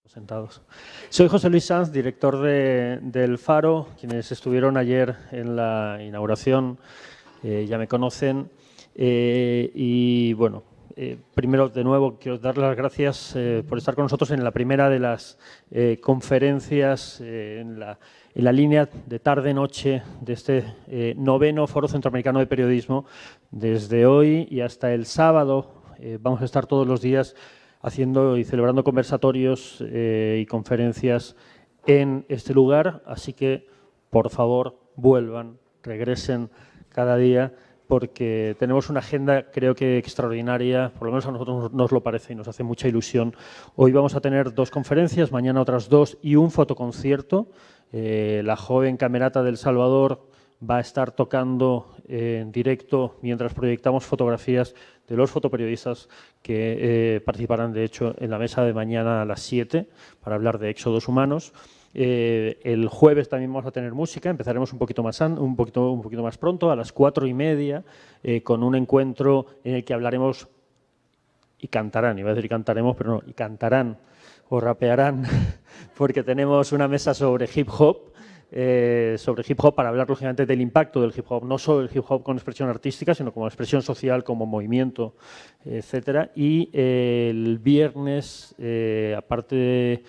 Sentados. Soy José Luis Sanz, director del Faro. Quienes estuvieron ayer en la inauguración ya me conocen. Y bueno, primero de nuevo quiero dar las gracias por estar con nosotros en la primera de las conferencias en la línea de tarde-noche de este noveno Foro Centroamericano de Periodismo. Desde hoy y hasta el sábado vamos a estar todos los días haciendo y celebrando conversatorios y conferencias en este lugar. Así que, por favor, vuelvan, regresen cada día, porque tenemos una agenda, creo que extraordinaria, por lo menos a nosotros nos lo parece y nos hace mucha ilusión. Hoy vamos a tener 2 conferencias, mañana otras 2 y un fotoconcierto. La joven Camerata del Salvador va a estar tocando en directo mientras proyectamos fotografías de los fotoperiodistas que participarán, de hecho, en la mesa de mañana a las 7 para hablar de éxodos humanos. El jueves también vamos a tener música, empezaremos un poquito más pronto, a las 4:30, con un encuentro en el que hablaremos y cantarán, iba a decir cantaremos, pero no, y cantarán o rapearán, porque tenemos una mesa sobre hip hop, para hablar lógicamente del impacto del hip hop, no solo el hip hop con expresión artística, sino como expresión social, como movimiento, etcétera. Y el viernes, aparte de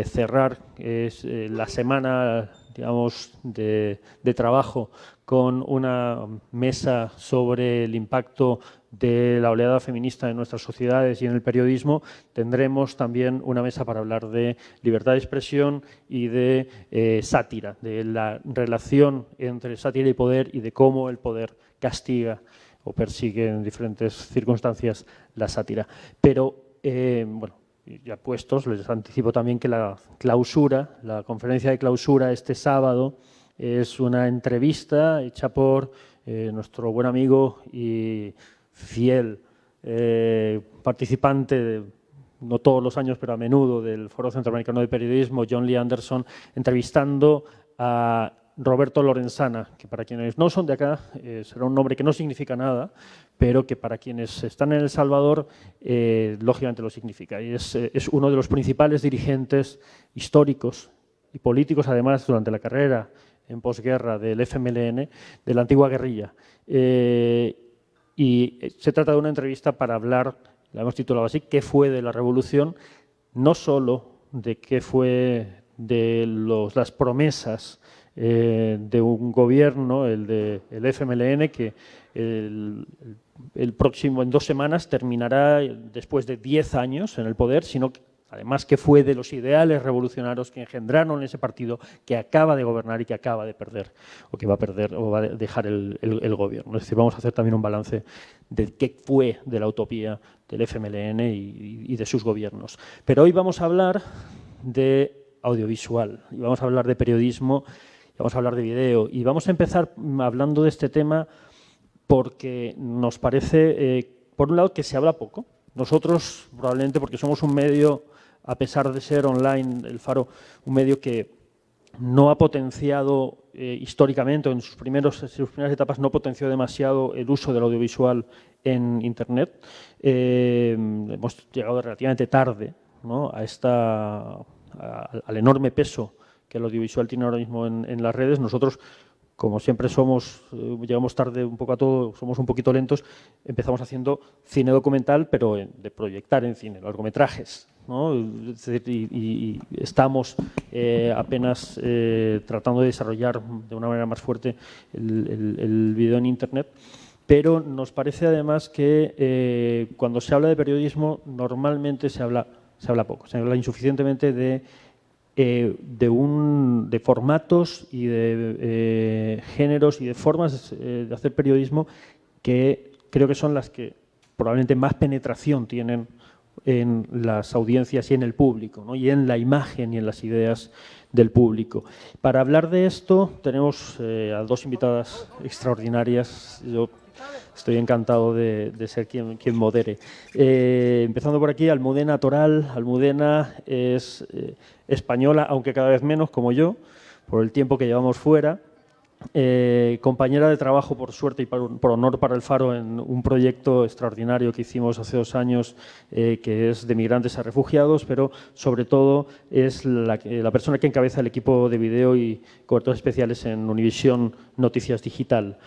cerrar la semana, digamos, de trabajo con una mesa sobre el impacto de la oleada feminista en nuestras sociedades y en el periodismo, tendremos también una mesa para hablar de libertad de expresión y de sátira, de la relación entre sátira y poder y de cómo el poder castiga o persigue en diferentes circunstancias la sátira. Pero, bueno, ya puestos, les anticipo también que la conferencia de clausura este sábado es una entrevista hecha por nuestro buen amigo y fiel participante, no todos los años, pero a menudo, del Foro Centroamericano de Periodismo, John Lee Anderson, entrevistando a Roberto Lorenzana, que para quienes no son de acá será un nombre que no significa nada, pero que para quienes están en El Salvador lógicamente lo significa. Y es uno de los principales dirigentes históricos y políticos, además, durante la carrera en posguerra del FMLN, de la antigua guerrilla. Y se trata de una entrevista para hablar, la hemos titulado así, ¿qué fue de la revolución? No solo de qué fue de las promesas de un gobierno, el FMLN, que el próximo, en 2 semanas, terminará después de 10 años en el poder, sino que además que fue de los ideales revolucionarios que engendraron ese partido que acaba de gobernar y que acaba de perder, o que va a perder o va a dejar el gobierno. Es decir, vamos a hacer también un balance de qué fue de la utopía del FMLN y de sus gobiernos. Pero hoy vamos a hablar de audiovisual, y vamos a hablar de periodismo, y vamos a hablar de video, y vamos a empezar hablando de este tema porque nos parece, por un lado, que se habla poco. Nosotros, probablemente porque somos un medio, a pesar de ser online, el Faro, un medio que no ha potenciado históricamente, o en sus primeras etapas no potenció demasiado el uso del audiovisual en Internet. Hemos llegado relativamente tarde, ¿no?, al enorme peso que el audiovisual tiene ahora mismo en las redes. Nosotros, como siempre llegamos tarde un poco a todo, somos un poquito lentos, empezamos haciendo cine documental, pero de proyectar en cine, largometrajes, ¿no? Es decir, y estamos apenas tratando de desarrollar de una manera más fuerte el vídeo en Internet, pero nos parece además que cuando se habla de periodismo normalmente se habla poco, se habla insuficientemente de formatos y de géneros y de formas de hacer periodismo que creo que son las que probablemente más penetración tienen en las audiencias y en el público, ¿no?, y en la imagen y en las ideas del público. Para hablar de esto tenemos a 2 invitadas extraordinarias. Yo estoy encantado de ser quien modere. Empezando por aquí, Almudena Toral. Almudena es española, aunque cada vez menos, como yo, por el tiempo que llevamos fuera. compañera de trabajo, por suerte y por honor para el Faro, en un proyecto extraordinario que hicimos hace 2 años, que es de migrantes a refugiados, pero sobre todo es la persona que encabeza el equipo de vídeo y coberturas especiales en Univisión Noticias Digital.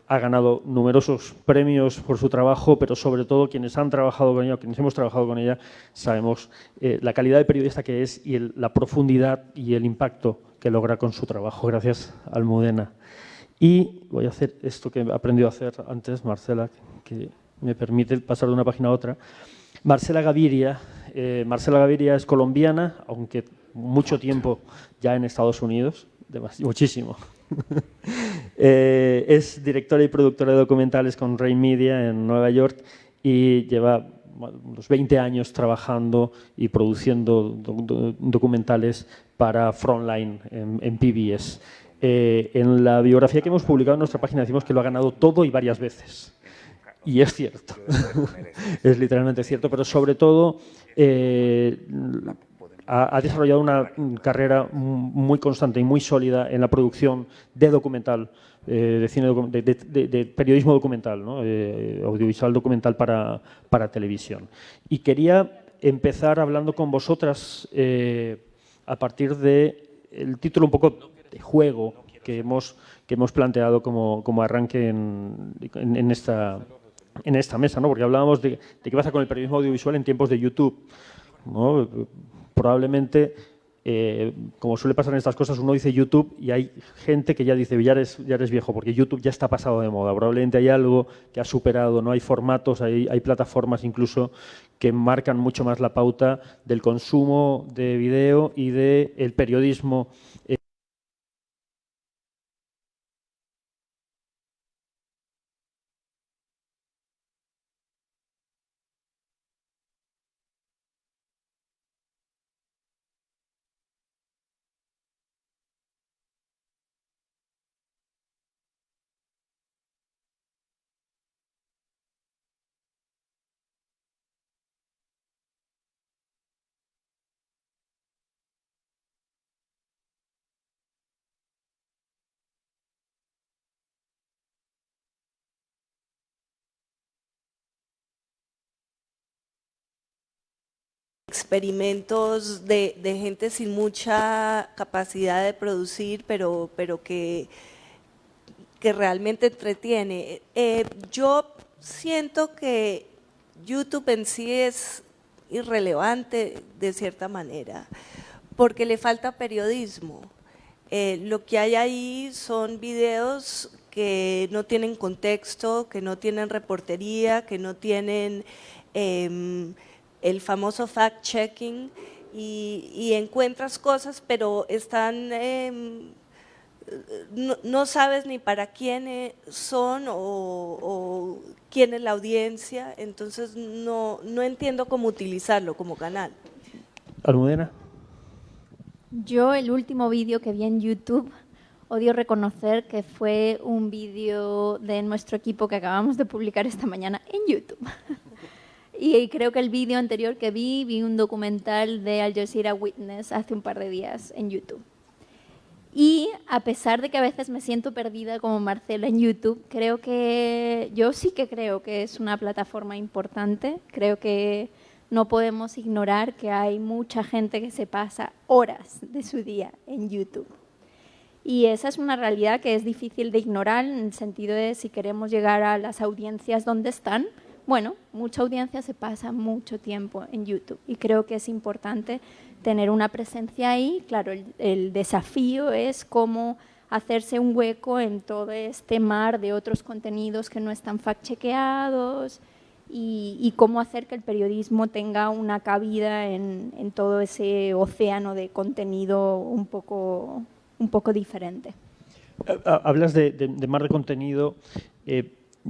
Ha ganado numerosos premios por su trabajo, pero sobre todo quienes han trabajado con ella, quienes hemos trabajado con ella, sabemos la calidad de periodista que es y la profundidad y el impacto que logra con su trabajo. Gracias, Almudena. Y voy a hacer esto que he aprendido a hacer antes, Marcela, que me permite pasar de una página a otra. Marcela Gaviria es colombiana, aunque mucho tiempo ya en Estados Unidos, muchísimo. Es directora y productora de documentales con Rain Media en Nueva York y lleva unos 20 años trabajando y produciendo documentales para Frontline en PBS. En la biografía que hemos publicado en nuestra página decimos que lo ha ganado todo y varias veces. Y es cierto, es literalmente cierto, pero sobre todo ha desarrollado una carrera muy constante y muy sólida en la producción de documental, de cine, de periodismo documental, ¿no? Audiovisual documental para televisión. Y quería empezar hablando con vosotras a partir del título un poco de juego que hemos planteado como arranque en esta mesa, ¿no? Porque hablábamos de qué pasa con el periodismo audiovisual en tiempos de YouTube, ¿no? Probablemente, como suele pasar en estas cosas, uno dice YouTube y hay gente que ya dice ya eres viejo, porque YouTube ya está pasado de moda. Probablemente hay algo que ha superado, ¿no? Hay formatos, hay plataformas incluso que marcan mucho más la pauta del consumo de video y del periodismo. Experimentos de gente sin mucha capacidad de producir, pero que realmente entretiene. Yo siento que YouTube en sí es irrelevante de cierta manera, porque le falta periodismo. Lo que hay ahí son videos que no tienen contexto, que no tienen reportería, que no tienen el famoso fact-checking y encuentras cosas, pero están, no sabes ni para quién son o quién es la audiencia, entonces no entiendo cómo utilizarlo como canal. Almudena. Yo el último vídeo que vi en YouTube, odio reconocer que fue un vídeo de nuestro equipo que acabamos de publicar esta mañana en YouTube. Y creo que el vídeo anterior que vi un documental de Al Jazeera Witness hace un par de días en YouTube. Y a pesar de que a veces me siento perdida como Marcela en YouTube, yo sí que creo que es una plataforma importante. Creo que no podemos ignorar que hay mucha gente que se pasa horas de su día en YouTube. Y esa es una realidad que es difícil de ignorar en el sentido de si queremos llegar a las audiencias donde están. Bueno, mucha audiencia se pasa mucho tiempo en YouTube y creo que es importante tener una presencia ahí. Claro, el desafío es cómo hacerse un hueco en todo este mar de otros contenidos que no están fact-chequeados y cómo hacer que el periodismo tenga una cabida en todo ese océano de contenido un poco diferente. Hablas de mar de contenido.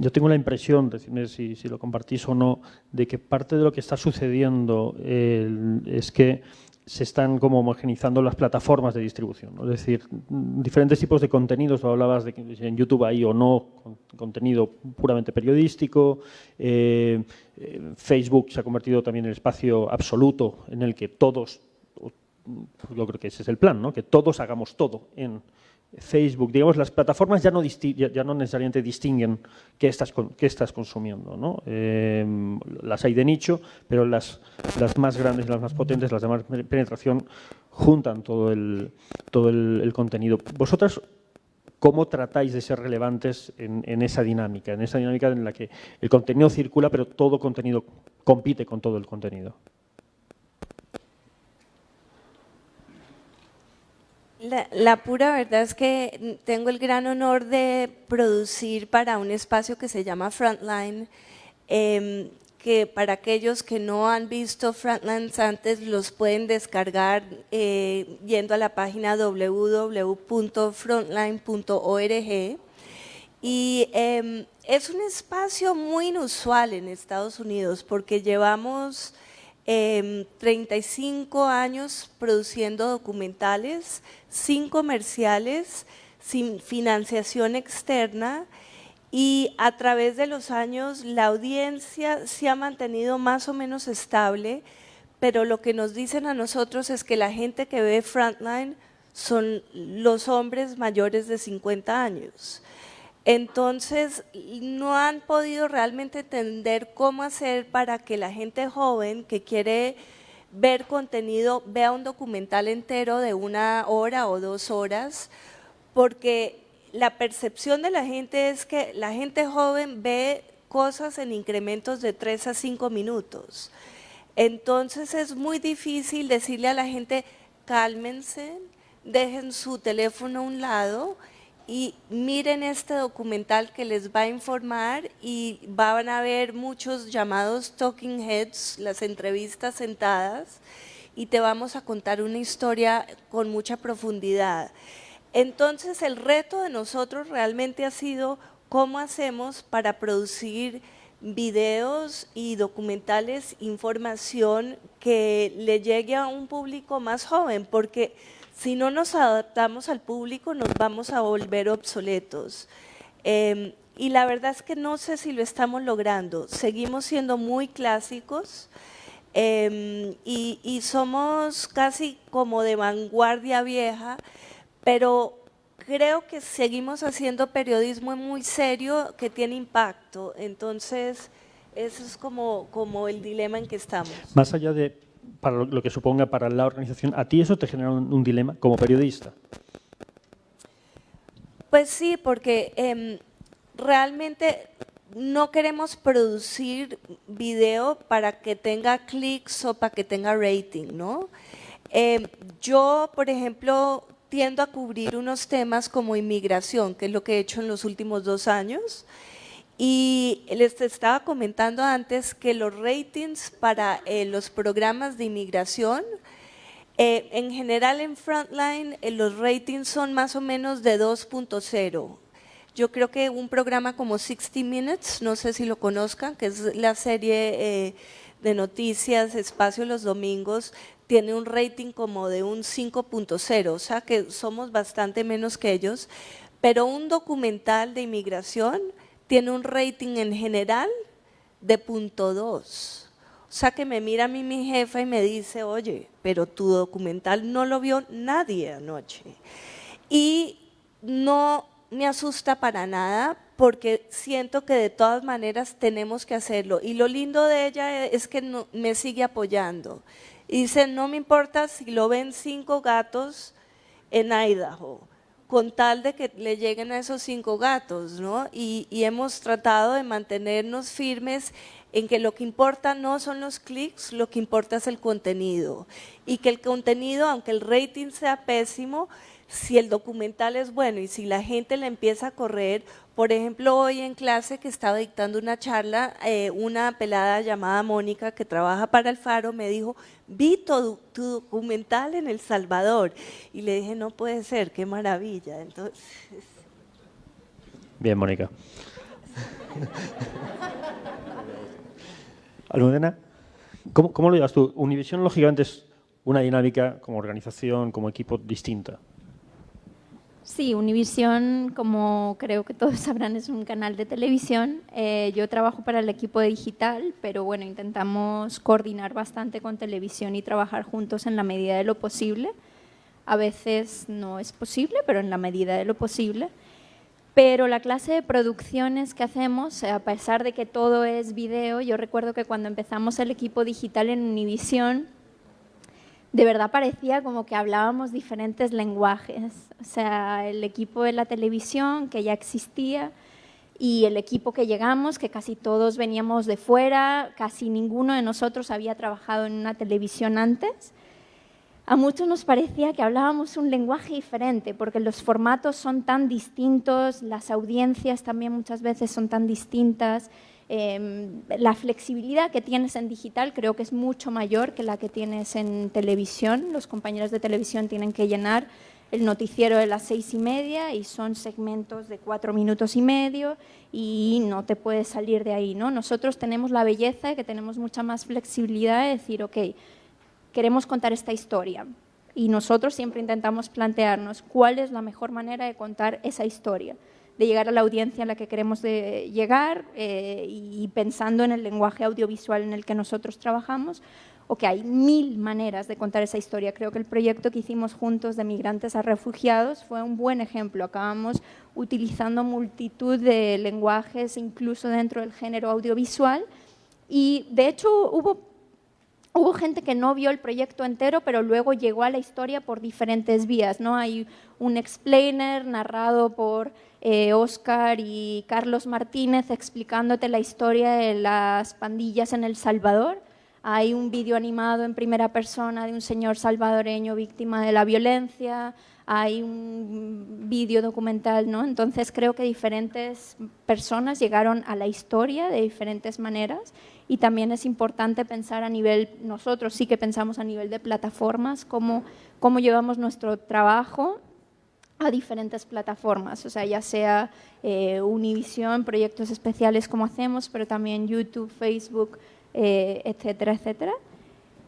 Yo tengo la impresión, decidme si lo compartís o no, de que parte de lo que está sucediendo es que se están como homogenizando las plataformas de distribución, ¿no? Es decir, diferentes tipos de contenidos. Tú hablabas de que en YouTube hay o no contenido puramente periodístico. Facebook se ha convertido también en el espacio absoluto en el que todos, yo creo que ese es el plan, ¿no? Que todos hagamos todo en Facebook, digamos, las plataformas ya no necesariamente distinguen qué estás consumiendo, ¿no? Las hay de nicho, pero las más grandes, las más potentes, las de más penetración, juntan todo el contenido. ¿Vosotras cómo tratáis de ser relevantes en esa dinámica en la que el contenido circula, pero todo contenido compite con todo el contenido? La pura verdad es que tengo el gran honor de producir para un espacio que se llama Frontline, que para aquellos que no han visto Frontlines antes los pueden descargar yendo a la página www.frontline.org. Y es un espacio muy inusual en Estados Unidos porque llevamos 35 años produciendo documentales, sin comerciales, sin financiación externa, y a través de los años la audiencia se ha mantenido más o menos estable, pero lo que nos dicen a nosotros es que la gente que ve Frontline son los hombres mayores de 50 años. Entonces, no han podido realmente entender cómo hacer para que la gente joven que quiere ver contenido vea un documental entero de 1 hora o 2 horas, porque la percepción de la gente es que la gente joven ve cosas en incrementos de 3 a 5 minutos. Entonces, es muy difícil decirle a la gente, cálmense, dejen su teléfono a un lado y miren este documental que les va a informar, y van a ver muchos llamados talking heads, las entrevistas sentadas, y te vamos a contar una historia con mucha profundidad. Entonces el reto de nosotros realmente ha sido cómo hacemos para producir videos y documentales, información que le llegue a un público más joven, porque si no nos adaptamos al público nos vamos a volver obsoletos. Y la verdad es que no sé si lo estamos logrando. Seguimos siendo muy clásicos y somos casi como de vanguardia vieja, pero creo que seguimos haciendo periodismo muy serio que tiene impacto. Entonces, eso es como el dilema en que estamos. Más allá de para lo que suponga para la organización, ¿a ti eso te genera un dilema como periodista? Pues sí, porque realmente no queremos producir video para que tenga clics o para que tenga rating, ¿no? Yo, por ejemplo, tiendo a cubrir unos temas como inmigración, que es lo que he hecho en los últimos 2 años, y les estaba comentando antes que los ratings para los programas de inmigración, en general en Frontline los ratings son más o menos de 2.0. Yo creo que un programa como 60 Minutes, no sé si lo conozcan, que es la serie de noticias, Espacio los domingos, tiene un rating como de un 5.0, o sea que somos bastante menos que ellos, pero un documental de inmigración tiene un rating en general de 0.2. O sea que me mira a mí mi jefa y me dice, oye, pero tu documental no lo vio nadie anoche. Y no me asusta para nada porque siento que de todas maneras tenemos que hacerlo. Y lo lindo de ella es que me sigue apoyando. Y dice, no me importa si lo ven 5 gatos en Idaho, con tal de que le lleguen a esos 5 gatos, ¿no? Y hemos tratado de mantenernos firmes en que lo que importa no son los clics, lo que importa es el contenido. Y que el contenido, aunque el rating sea pésimo, si el documental es bueno y si la gente le empieza a correr. Por ejemplo, hoy en clase que estaba dictando una charla, una pelada llamada Mónica que trabaja para el Faro me dijo, vi tu documental en El Salvador, y le dije, no puede ser, qué maravilla. Entonces, bien, Mónica. Almudena, ¿cómo lo llevas tú? Univisión, lógicamente, es una dinámica como organización, como equipo distinta. Sí, Univisión, como creo que todos sabrán, es un canal de televisión. Yo trabajo para el equipo de digital, pero bueno, intentamos coordinar bastante con televisión y trabajar juntos en la medida de lo posible. A veces no es posible, pero en la medida de lo posible. Pero la clase de producciones que hacemos, a pesar de que todo es video, yo recuerdo que cuando empezamos el equipo digital en Univisión, de verdad parecía como que hablábamos diferentes lenguajes. O sea, el equipo de la televisión, que ya existía, y el equipo que llegamos, que casi todos veníamos de fuera, casi ninguno de nosotros había trabajado en una televisión antes. A muchos nos parecía que hablábamos un lenguaje diferente, porque los formatos son tan distintos, las audiencias también muchas veces son tan distintas. La flexibilidad que tienes en digital creo que es mucho mayor que la que tienes en televisión. Los compañeros de televisión tienen que llenar el noticiero de las 6:30 y son segmentos de 4 minutos y medio y no te puedes salir de ahí, ¿no? Nosotros tenemos la belleza de que tenemos mucha más flexibilidad de decir, ok, queremos contar esta historia y nosotros siempre intentamos plantearnos cuál es la mejor manera de contar esa historia, de llegar a la audiencia a la que queremos llegar y pensando en el lenguaje audiovisual en el que nosotros trabajamos, o que hay 1000 maneras de contar esa historia. Creo que el proyecto que hicimos juntos de Migrantes a Refugiados fue un buen ejemplo. Acabamos utilizando multitud de lenguajes, incluso dentro del género audiovisual, y de hecho hubo gente que no vio el proyecto entero, pero luego llegó a la historia por diferentes vías, ¿no? Hay un explainer narrado por Óscar y Carlos Martínez explicándote la historia de las pandillas en El Salvador. Hay un vídeo animado en primera persona de un señor salvadoreño víctima de la violencia. Hay un vídeo documental, ¿no? Entonces creo que diferentes personas llegaron a la historia de diferentes maneras y también es importante pensar a nivel, nosotros sí que pensamos a nivel de plataformas, cómo llevamos nuestro trabajo a diferentes plataformas, o sea, ya sea Univisión, proyectos especiales como hacemos, pero también YouTube, Facebook, etcétera, etcétera.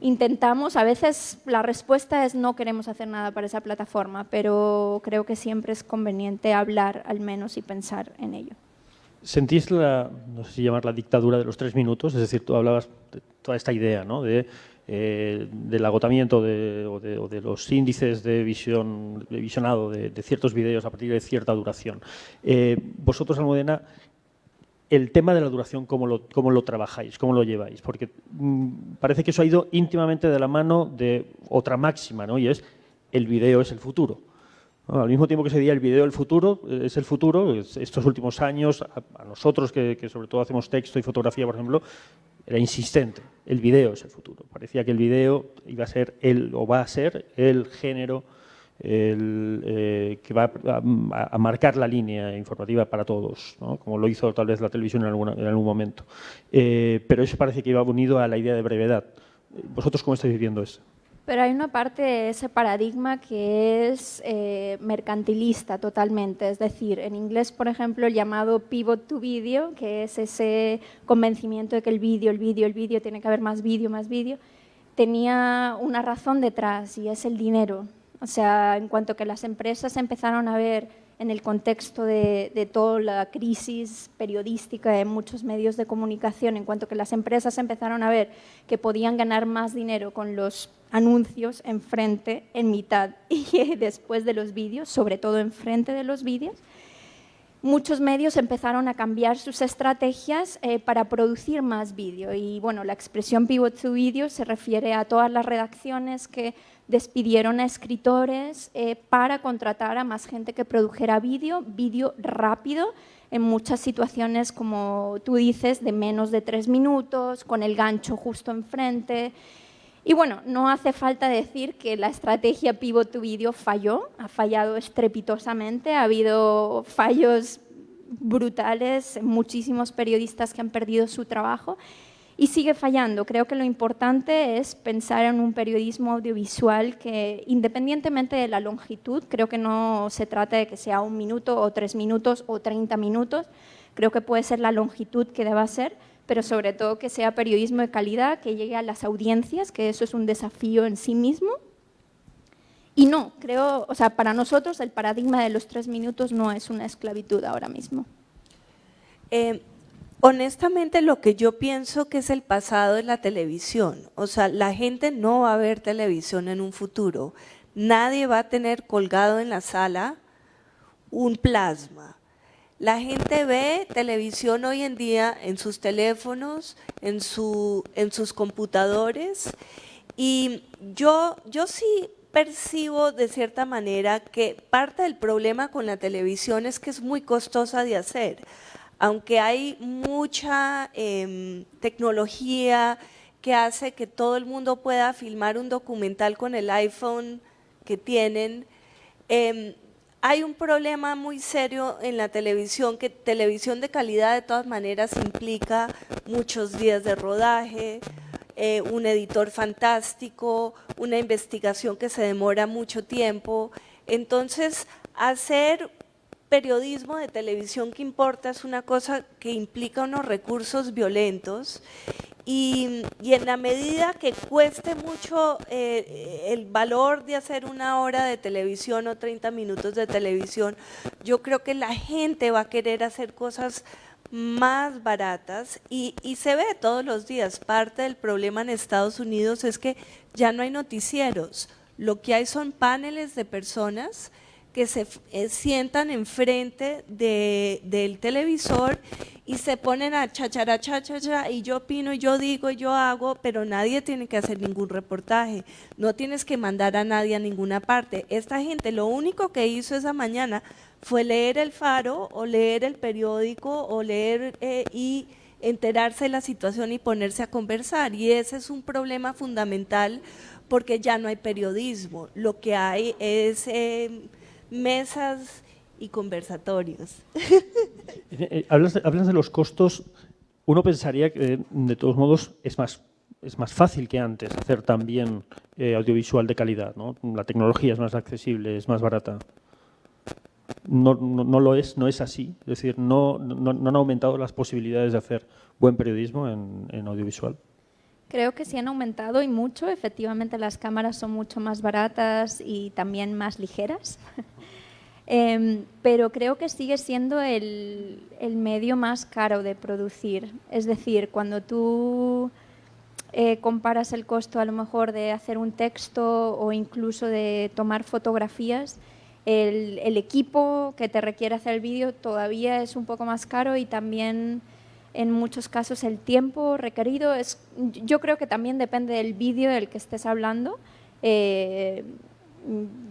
Intentamos, a veces la respuesta es no queremos hacer nada para esa plataforma, pero creo que siempre es conveniente hablar al menos y pensar en ello. ¿Sentís no sé si llamarla dictadura de los 3 minutos? Es decir, tú hablabas de toda esta idea, ¿no? Del agotamiento o de los índices de visionado de ciertos vídeos a partir de cierta duración. Vosotros, Almudena, el tema de la duración, ¿cómo lo trabajáis? ¿Cómo lo lleváis? Porque parece que eso ha ido íntimamente de la mano de otra máxima, ¿no? Y es el vídeo es el futuro. Al mismo tiempo que se decía el vídeo el futuro, es el futuro, estos últimos años, a nosotros que sobre todo hacemos texto y fotografía, por ejemplo, era insistente, el vídeo es el futuro. Parecía que el vídeo iba a ser va a ser el género que va a marcar la línea informativa para todos, ¿no? Como lo hizo tal vez la televisión en algún momento. Pero eso parece que iba unido a la idea de brevedad. ¿Vosotros cómo estáis viviendo eso? Pero hay una parte de ese paradigma que es mercantilista totalmente. Es decir, en inglés, por ejemplo, el llamado pivot to video, que es ese convencimiento de que el vídeo tiene que haber más vídeo, tenía una razón detrás y es el dinero. O sea, en cuanto que las empresas empezaron a ver en el contexto de toda la crisis periodística de muchos medios de comunicación, en cuanto que las empresas empezaron a ver que podían ganar más dinero con los anuncios enfrente, en mitad y después de los vídeos, sobre todo enfrente de los vídeos, muchos medios empezaron a cambiar sus estrategias para producir más vídeo. Y bueno, la expresión pivot to video se refiere a todas las redacciones que despidieron a escritores para contratar a más gente que produjera vídeo rápido, en muchas situaciones, como tú dices, de menos de 3 minutos, con el gancho justo enfrente. Y bueno, no hace falta decir que la estrategia pivot to video falló, ha fallado estrepitosamente, ha habido fallos brutales, muchísimos periodistas que han perdido su trabajo y sigue fallando. Creo que lo importante es pensar en un periodismo audiovisual que, independientemente de la longitud, creo que no se trata de que sea 1 minuto o 3 minutos o 30 minutos, creo que puede ser la longitud que deba ser, pero sobre todo que sea periodismo de calidad, que llegue a las audiencias, que eso es un desafío en sí mismo. Y no, creo, o sea, para nosotros el paradigma de los 3 minutos no es una esclavitud ahora mismo. Honestamente, lo que yo pienso que es el pasado es la televisión. O sea, la gente no va a ver televisión en un futuro. nadie va a tener colgado en la sala un plasma. La gente ve televisión hoy en día en sus teléfonos, en sus computadores, y yo sí percibo de cierta manera que parte del problema con la televisión es que es muy costosa de hacer. Aunque hay mucha tecnología que hace que todo el mundo pueda filmar un documental con el iPhone que tienen, hay un problema muy serio en la televisión, que televisión de calidad de todas maneras implica muchos días de rodaje, un editor fantástico, una investigación que se demora mucho tiempo. Entonces, hacer periodismo de televisión que importa es una cosa que implica unos recursos violentos, y en la medida que cueste mucho el valor de hacer una hora de televisión o 30 minutos de televisión, yo creo que la gente va a querer hacer cosas más baratas, y se ve todos los días. Parte del problema en Estados Unidos es que ya no hay noticieros, lo que hay son paneles de personas que se sientan enfrente del televisor y se ponen a chachara, chachacha, y yo opino, y yo digo, y yo hago, pero nadie tiene que hacer ningún reportaje, no tienes que mandar a nadie a ninguna parte. Esta gente lo único que hizo esa mañana fue leer El Faro o leer el periódico o leer y enterarse de la situación y ponerse a conversar, y ese es un problema fundamental porque ya no hay periodismo, lo que hay es mesas y conversatorios. Hablas de los costos. Uno pensaría que, de todos modos, es más fácil que antes hacer también audiovisual de calidad, ¿no? La tecnología es más accesible, es más barata. No lo es, no es así. Es decir, no han aumentado las posibilidades de hacer buen periodismo en audiovisual. Creo que sí han aumentado y mucho. Efectivamente, las cámaras son mucho más baratas y también más ligeras. Pero creo que sigue siendo el medio más caro de producir. Es decir, cuando tú comparas el costo a lo mejor de hacer un texto o incluso de tomar fotografías, el equipo que te requiere hacer el vídeo todavía es un poco más caro, y también en muchos casos el tiempo requerido yo creo que también depende del vídeo del que estés hablando,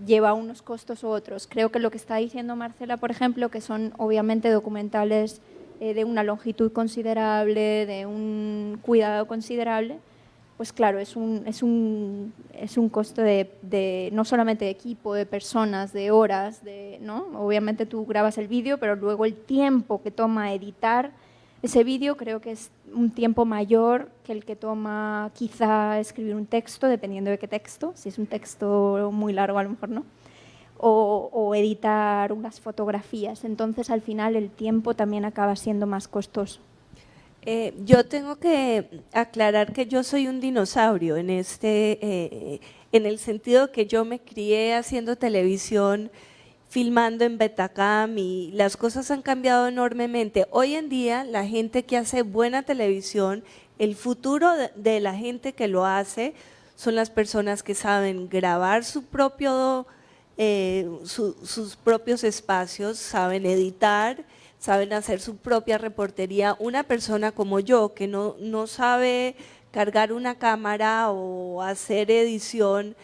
lleva unos costos u otros. Creo que lo que está diciendo Marcela, por ejemplo, que son obviamente documentales de una longitud considerable, de un cuidado considerable, pues claro, es un costo de no solamente de equipo, de personas, de horas, ¿no? Obviamente tú grabas el vídeo, pero luego el tiempo que toma editar ese vídeo creo que es un tiempo mayor que el que toma quizá escribir un texto, dependiendo de qué texto, si es un texto muy largo a lo mejor no, o editar unas fotografías. Entonces al final el tiempo también acaba siendo más costoso. Yo tengo que aclarar que yo soy un dinosaurio en el sentido que yo me crié haciendo televisión, filmando en Betacam, y las cosas han cambiado enormemente. Hoy en día la gente que hace buena televisión, el futuro de la gente que lo hace son las personas que saben grabar sus propios espacios, saben editar, saben hacer su propia reportería. Una persona como yo que no sabe cargar una cámara o hacer edición,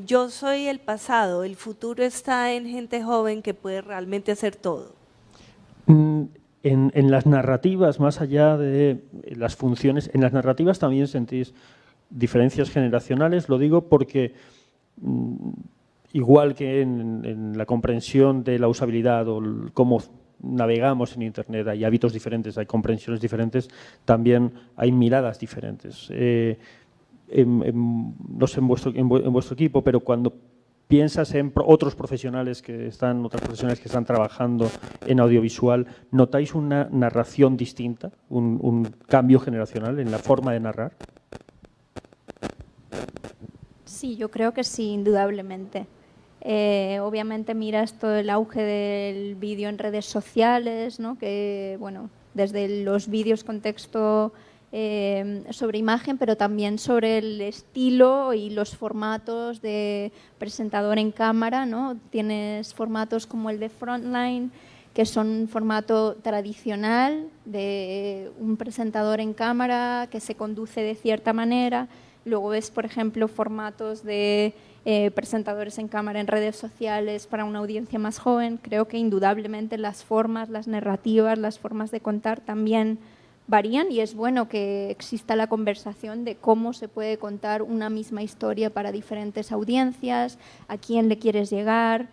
yo soy el pasado, el futuro está en gente joven que puede realmente hacer todo. En las narrativas, más allá de las funciones, en las narrativas también sentís diferencias generacionales. Lo digo porque igual que en la comprensión de la usabilidad o cómo navegamos en Internet, hay hábitos diferentes, hay comprensiones diferentes, también hay miradas diferentes. No sé en vuestro equipo, pero cuando piensas en otras profesionales que están trabajando en audiovisual, ¿notáis una narración distinta, un cambio generacional en la forma de narrar? Sí, yo creo que sí, indudablemente. Obviamente miras todo el auge del vídeo en redes sociales, ¿no? Que bueno, desde los vídeos con texto sobre imagen, pero también sobre el estilo y los formatos de presentador en cámara, ¿no? Tienes formatos como el de Frontline, que son un formato tradicional de un presentador en cámara que se conduce de cierta manera. Luego ves, por ejemplo, formatos de presentadores en cámara en redes sociales para una audiencia más joven. Creo que indudablemente las formas, las narrativas, las formas de contar también varían y es bueno que exista la conversación de cómo se puede contar una misma historia para diferentes audiencias, a quién le quieres llegar.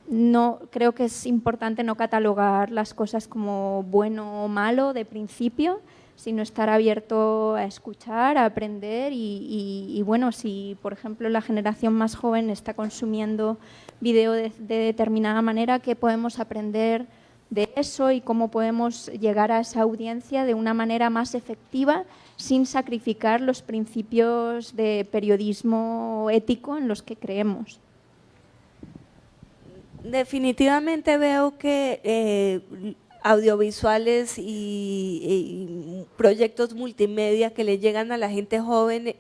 No, creo que es importante no catalogar las cosas como bueno o malo de principio, sino estar abierto a escuchar, a aprender y bueno, si por ejemplo la generación más joven está consumiendo vídeo de determinada manera, ¿qué podemos aprender de eso y cómo podemos llegar a esa audiencia de una manera más efectiva sin sacrificar los principios de periodismo ético en los que creemos? Definitivamente veo que audiovisuales y proyectos multimedia que le llegan a la gente joven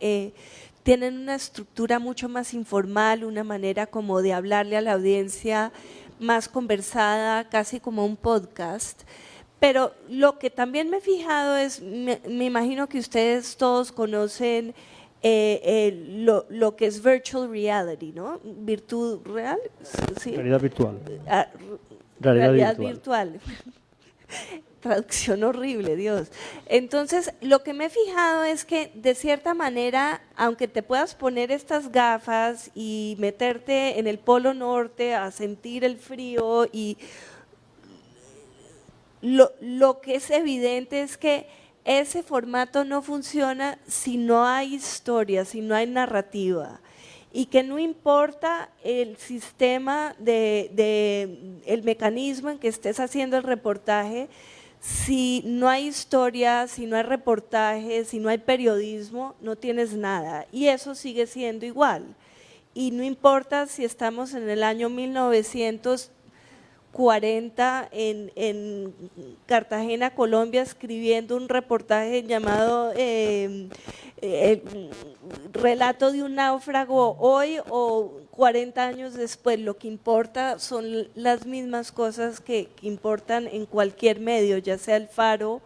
tienen una estructura mucho más informal, una manera como de hablarle a la audiencia más conversada, casi como un podcast. Pero lo que también me he fijado es, me imagino que ustedes todos conocen lo que es virtual reality, ¿no? ¿Virtud real? ¿Sí? Realidad virtual. Realidad virtual. Traducción horrible, Dios. Entonces, lo que me he fijado es que de cierta manera, aunque te puedas poner estas gafas y meterte en el Polo Norte a sentir el frío y lo que es evidente es que ese formato no funciona si no hay historia, si no hay narrativa. Y que no importa el sistema el mecanismo en que estés haciendo el reportaje, si no hay historia, si no hay reportaje, si no hay periodismo, no tienes nada. Y eso sigue siendo igual. Y no importa si estamos en el año 1940 en Cartagena, Colombia, escribiendo un reportaje llamado Relato de un náufrago hoy o 40 años después. Lo que importa son las mismas cosas que importan en cualquier medio, ya sea El Faro,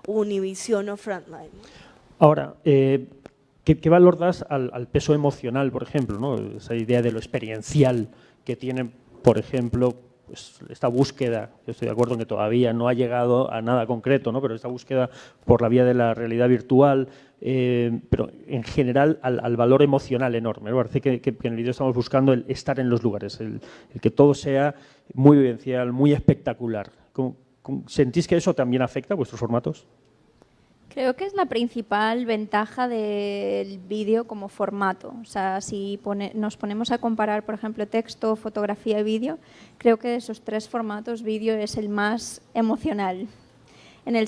Univisión o Frontline. Ahora, ¿qué valor das al peso emocional, por ejemplo, ¿no? Esa idea de lo experiencial que tiene, por ejemplo, pues esta búsqueda? Yo estoy de acuerdo en que todavía no ha llegado a nada concreto, ¿no? Pero esta búsqueda por la vía de la realidad virtual, pero en general al valor emocional enorme. Me parece que en el vídeo estamos buscando el estar en los lugares, el que todo sea muy vivencial, muy espectacular. ¿Sentís que eso también afecta a vuestros formatos? Creo que es la principal ventaja del vídeo como formato. O sea, si nos ponemos a comparar, por ejemplo, texto, fotografía y vídeo, creo que de esos tres formatos, vídeo es el más emocional. En el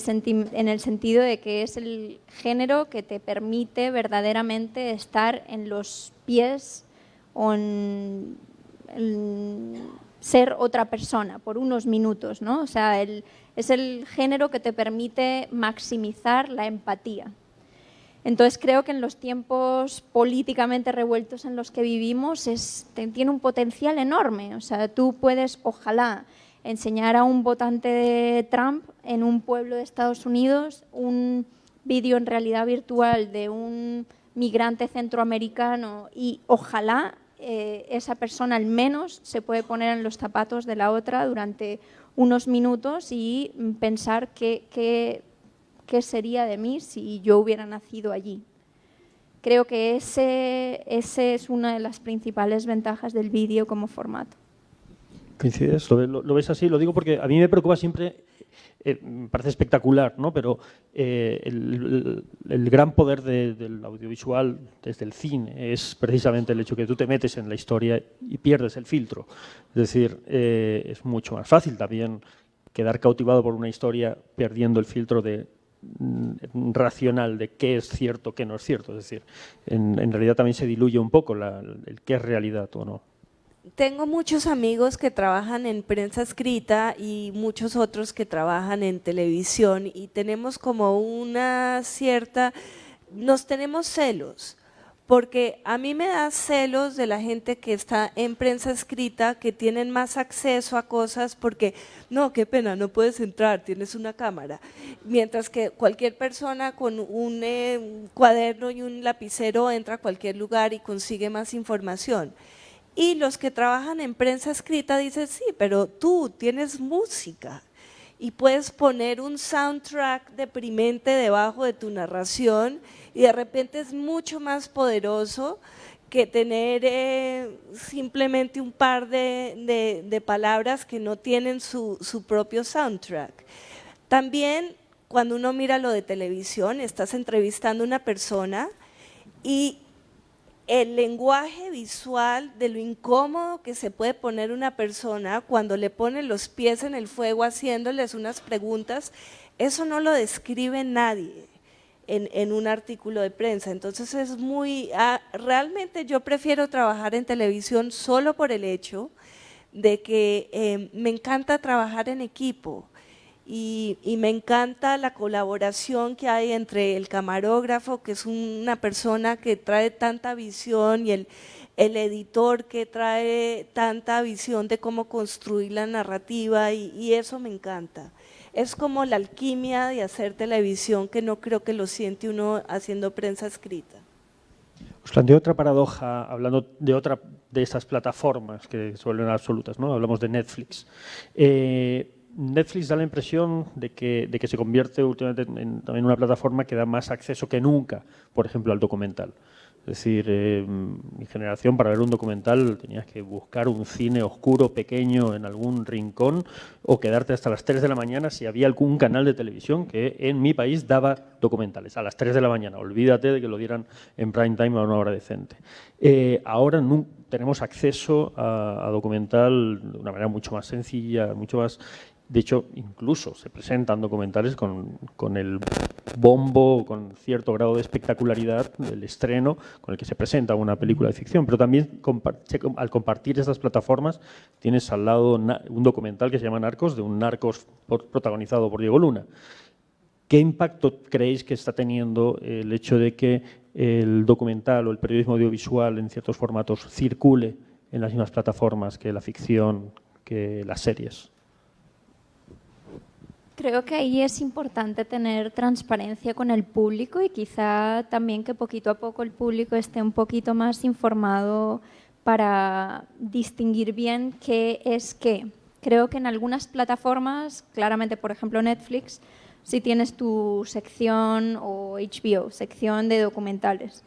sentido de que es el género que te permite verdaderamente estar en los pies o en ser otra persona por unos minutos, ¿no? O sea, es el género que te permite maximizar la empatía. Entonces creo que en los tiempos políticamente revueltos en los que vivimos tiene un potencial enorme. O sea, tú puedes, ojalá, enseñar a un votante de Trump en un pueblo de Estados Unidos un vídeo en realidad virtual de un migrante centroamericano y ojalá esa persona al menos se puede poner en los zapatos de la otra durante unos minutos y pensar qué sería de mí si yo hubiera nacido allí. Creo que ese es una de las principales ventajas del vídeo como formato. ¿Coincides? ¿Lo ves así? Lo digo porque a mí me preocupa siempre, me parece espectacular, ¿no? Pero el gran poder del audiovisual desde el cine es precisamente el hecho que tú te metes en la historia y pierdes el filtro. Es decir, es mucho más fácil también quedar cautivado por una historia perdiendo el filtro racional de qué es cierto, qué no es cierto. Es decir, en realidad también se diluye un poco el qué es realidad o no. tengo muchos amigos que trabajan en prensa escrita y muchos otros que trabajan en televisión y tenemos como una cierta, nos tenemos celos, porque a mí me da celos de la gente que está en prensa escrita, que tienen más acceso a cosas porque, no, qué pena, no puedes entrar, tienes una cámara. Mientras que cualquier persona con un cuaderno y un lapicero entra a cualquier lugar y consigue más información. Y los que trabajan en prensa escrita dicen, sí, pero tú tienes música y puedes poner un soundtrack deprimente debajo de tu narración y de repente es mucho más poderoso que tener simplemente un par de palabras que no tienen su propio soundtrack. También cuando uno mira lo de televisión, estás entrevistando a una persona y el lenguaje visual de lo incómodo que se puede poner una persona cuando le pone los pies en el fuego haciéndoles unas preguntas, eso no lo describe nadie en un artículo de prensa. Entonces es muy, realmente yo prefiero trabajar en televisión solo por el hecho de que me encanta trabajar en equipo. Y me encanta la colaboración que hay entre el camarógrafo, que es una persona que trae tanta visión, y el editor que trae tanta visión de cómo construir la narrativa, y eso me encanta. Es como la alquimia de hacer televisión que no creo que lo siente uno haciendo prensa escrita. Os planteo otra paradoja, hablando de otra de estas plataformas que se vuelven absolutas, ¿no? Hablamos de Netflix. Netflix da la impresión de que se convierte últimamente en una plataforma que da más acceso que nunca, por ejemplo, al documental. Es decir, mi generación para ver un documental tenías que buscar un cine oscuro, pequeño, en algún rincón o quedarte hasta las 3 de la mañana si había algún canal de televisión que en mi país daba documentales a las 3 de la mañana. Olvídate de que lo dieran en prime time a una hora decente. Ahora tenemos acceso a documental de una manera mucho más sencilla, mucho más... De hecho, incluso se presentan documentales con el bombo, con cierto grado de espectacularidad del estreno con el que se presenta una película de ficción, pero también al compartir estas plataformas tienes al lado un documental que se llama Narcos, de un Narcos protagonizado por Diego Luna. ¿Qué impacto creéis que está teniendo el hecho de que el documental o el periodismo audiovisual en ciertos formatos circule en las mismas plataformas que la ficción, que las series? Creo que ahí es importante tener transparencia con el público y quizá también que poquito a poco el público esté un poquito más informado para distinguir bien qué es qué. Creo que en algunas plataformas, claramente por ejemplo Netflix, si tienes tu sección o HBO, sección de documentales.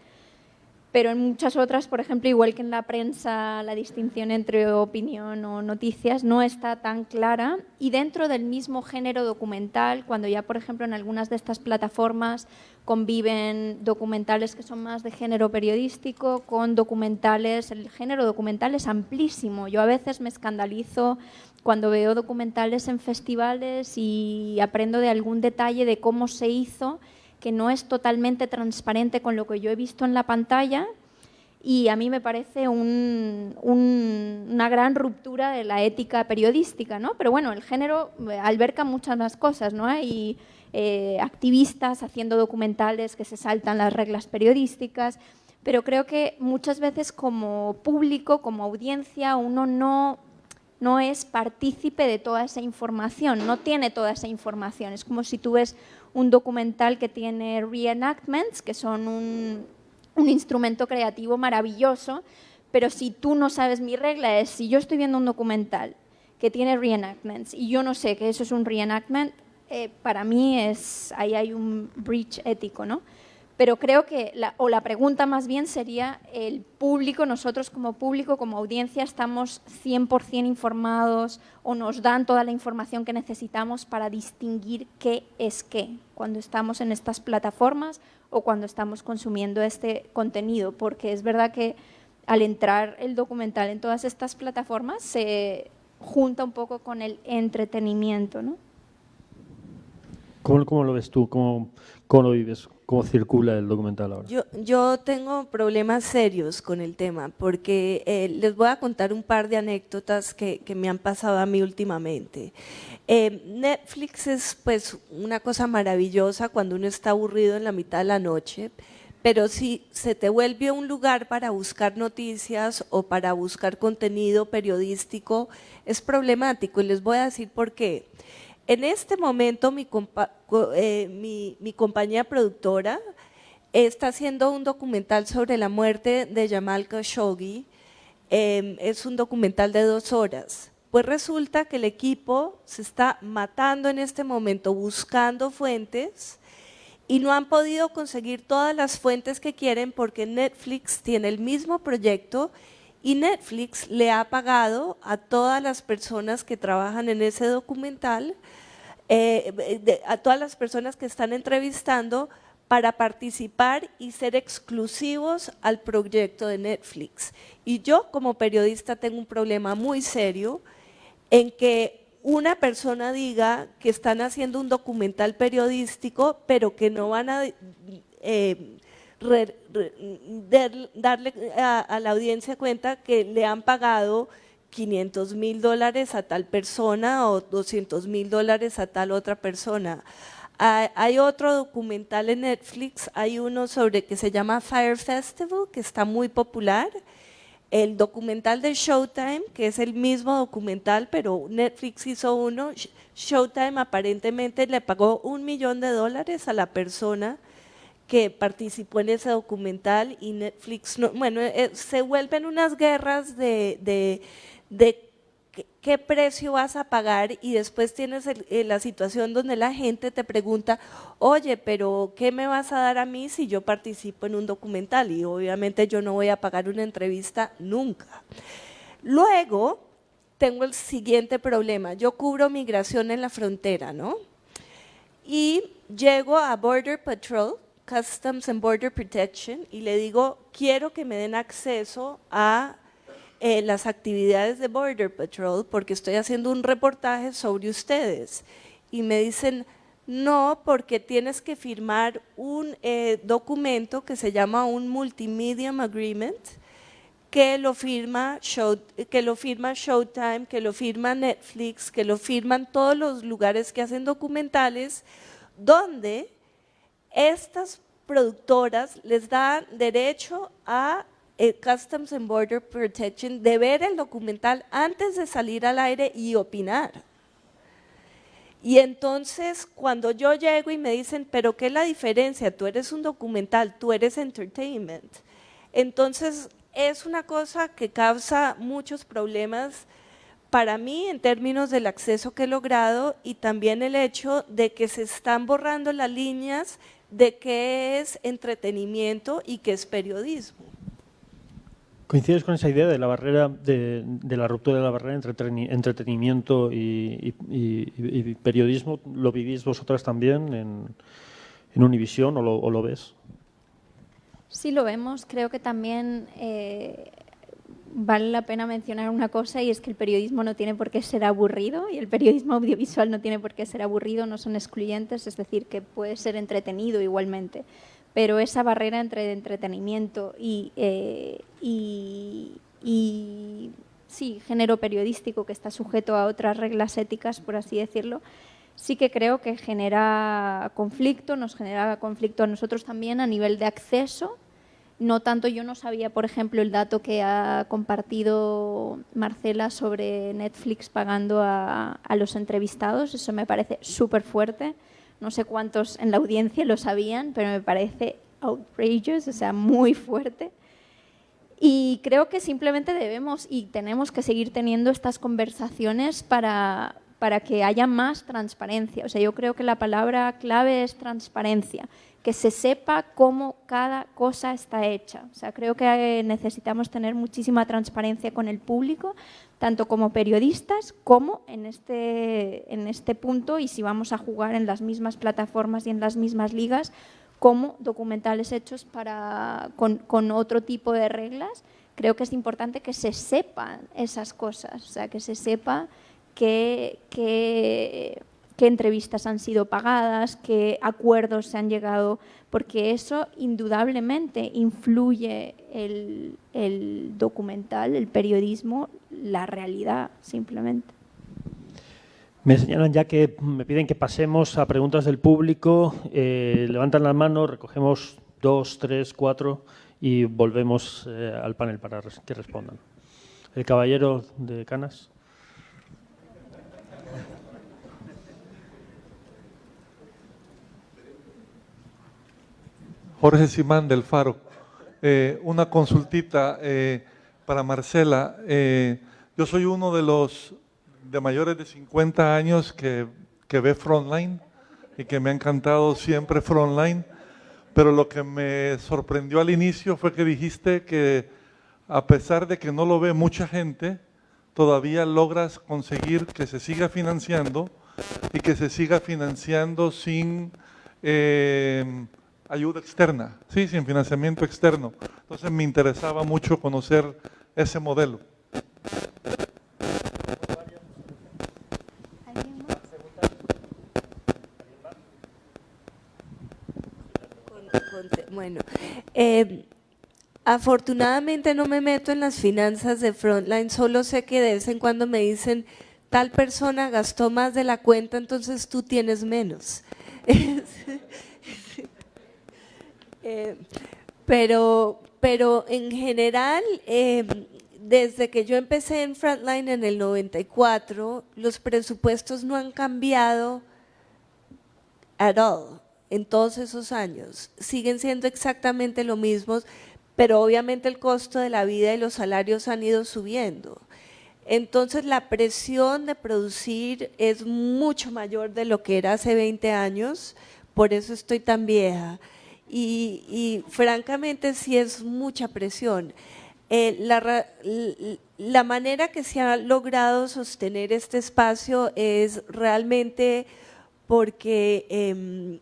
Pero en muchas otras, por ejemplo, igual que en la prensa, la distinción entre opinión o noticias no está tan clara. Y dentro del mismo género documental, cuando ya, por ejemplo, en algunas de estas plataformas conviven documentales que son más de género periodístico con documentales, el género documental es amplísimo. Yo a veces me escandalizo cuando veo documentales en festivales y aprendo de algún detalle de cómo se hizo, que no es totalmente transparente con lo que yo he visto en la pantalla, y a mí me parece una gran ruptura de la ética periodística, ¿no? Pero bueno, el género alberga muchas más cosas, ¿no? Hay activistas haciendo documentales que se saltan las reglas periodísticas, pero creo que muchas veces como público, como audiencia, uno no es partícipe de toda esa información, no tiene toda esa información. Es como si tú ves un documental que tiene reenactments, que son un instrumento creativo maravilloso, pero si tú no sabes, mi regla es, si yo estoy viendo un documental que tiene reenactments y yo no sé que eso es un reenactment, para mí ahí hay un breach ético, ¿no? Pero creo que la pregunta más bien sería el público, nosotros como público, como audiencia, ¿estamos 100% informados o nos dan toda la información que necesitamos para distinguir qué es qué cuando estamos en estas plataformas o cuando estamos consumiendo este contenido? Porque es verdad que al entrar el documental en todas estas plataformas se junta un poco con el entretenimiento, ¿no? ¿Cómo lo ves tú? ¿Cómo lo vives? cómo circula el documental ahora. Yo tengo problemas serios con el tema porque les voy a contar un par de anécdotas que me han pasado a mí últimamente. Netflix es pues una cosa maravillosa cuando uno está aburrido en la mitad de la noche, pero si se te vuelve un lugar para buscar noticias o para buscar contenido periodístico, es problemático y les voy a decir por qué. En este momento mi compañía productora está haciendo un documental sobre la muerte de Jamal Khashoggi. Es un documental de 2 horas. Pues resulta que el equipo se está matando en este momento buscando fuentes y no han podido conseguir todas las fuentes que quieren porque Netflix tiene el mismo proyecto y Netflix le ha pagado a todas las personas que trabajan en ese documental, a todas las personas que están entrevistando para participar y ser exclusivos al proyecto de Netflix. Y yo como periodista tengo un problema muy serio en que una persona diga que están haciendo un documental periodístico, pero que no van a darle a la audiencia cuenta que le han pagado $500,000 a tal persona o $200,000 a tal otra persona. Hay otro documental en Netflix, hay uno sobre que se llama Fire Festival, que está muy popular. El documental de Showtime, que es el mismo documental, pero Netflix hizo uno. Showtime aparentemente le pagó $1,000,000 a la persona que participó en ese documental y Netflix, no, bueno, se vuelven unas guerras de qué precio vas a pagar y después tienes la situación donde la gente te pregunta, oye, pero ¿qué me vas a dar a mí si yo participo en un documental? Y obviamente yo no voy a pagar una entrevista nunca. Luego tengo el siguiente problema, yo cubro migración en la frontera, ¿no? Y llego a Border Patrol, Customs and Border Protection, y le digo, quiero que me den acceso a las actividades de Border Patrol porque estoy haciendo un reportaje sobre ustedes. Y me dicen, no, porque tienes que firmar un documento que se llama un Multimedium Agreement, que lo firma Showtime, que lo firma Netflix, que lo firman todos los lugares que hacen documentales, donde estas productoras les dan derecho a Customs and Border Protection de ver el documental antes de salir al aire y opinar. Y entonces cuando yo llego y me dicen, pero ¿qué es la diferencia? Tú eres un documental, tú eres entertainment. Entonces es una cosa que causa muchos problemas para mí en términos del acceso que he logrado y también el hecho de que se están borrando las líneas de qué es entretenimiento y qué es periodismo. ¿Coincides con esa idea de la barrera, de la ruptura de la barrera entre entretenimiento y periodismo? ¿Lo vivís vosotras también en Univisión o lo ves? Sí lo vemos, creo que también vale la pena mencionar una cosa y es que el periodismo no tiene por qué ser aburrido y el periodismo audiovisual no tiene por qué ser aburrido, no son excluyentes, es decir, que puede ser entretenido igualmente. Pero esa barrera entre entretenimiento y sí, género periodístico que está sujeto a otras reglas éticas, por así decirlo, sí que creo que genera conflicto, nos genera conflicto a nosotros también a nivel de acceso. No tanto, yo no sabía, por ejemplo, el dato que ha compartido Marcela sobre Netflix pagando a los entrevistados, eso me parece súper fuerte. No sé cuántos en la audiencia lo sabían, pero me parece outrageous, o sea, muy fuerte. Y creo que simplemente debemos y tenemos que seguir teniendo estas conversaciones para que haya más transparencia. O sea, yo creo que la palabra clave es transparencia, que se sepa cómo cada cosa está hecha. O sea, creo que necesitamos tener muchísima transparencia con el público, tanto como periodistas como en este punto, y si vamos a jugar en las mismas plataformas y en las mismas ligas, como documentales hechos con otro tipo de reglas. Creo que es importante que se sepan esas cosas, o sea, que se sepa qué qué entrevistas han sido pagadas, qué acuerdos se han llegado, porque eso indudablemente influye el documental, el periodismo, la realidad simplemente. Me señalan ya que me piden que pasemos a preguntas del público. Levantan la mano, recogemos 2, 3, 4 y volvemos al panel para que respondan. El caballero de Canas. Jorge Simán del Faro. Una consultita para Marcela. Yo soy uno de los de mayores de 50 años que ve Frontline y que me ha encantado siempre Frontline, pero lo que me sorprendió al inicio fue que dijiste que a pesar de que no lo ve mucha gente, todavía logras conseguir que se siga financiando y que se siga financiando sin ayuda externa, sí, sin financiamiento externo. Entonces me interesaba mucho conocer ese modelo. Bueno, afortunadamente no me meto en las finanzas de Frontline, solo sé que de vez en cuando me dicen tal persona gastó más de la cuenta, entonces tú tienes menos. Pero en general, desde que yo empecé en Frontline en el 94, los presupuestos no han cambiado at all en todos esos años. Siguen siendo exactamente lo mismo, pero obviamente el costo de la vida y los salarios han ido subiendo. Entonces la presión de producir es mucho mayor de lo que era hace 20 años, por eso estoy tan vieja. Y francamente sí es mucha presión. La manera que se ha logrado sostener este espacio es realmente porque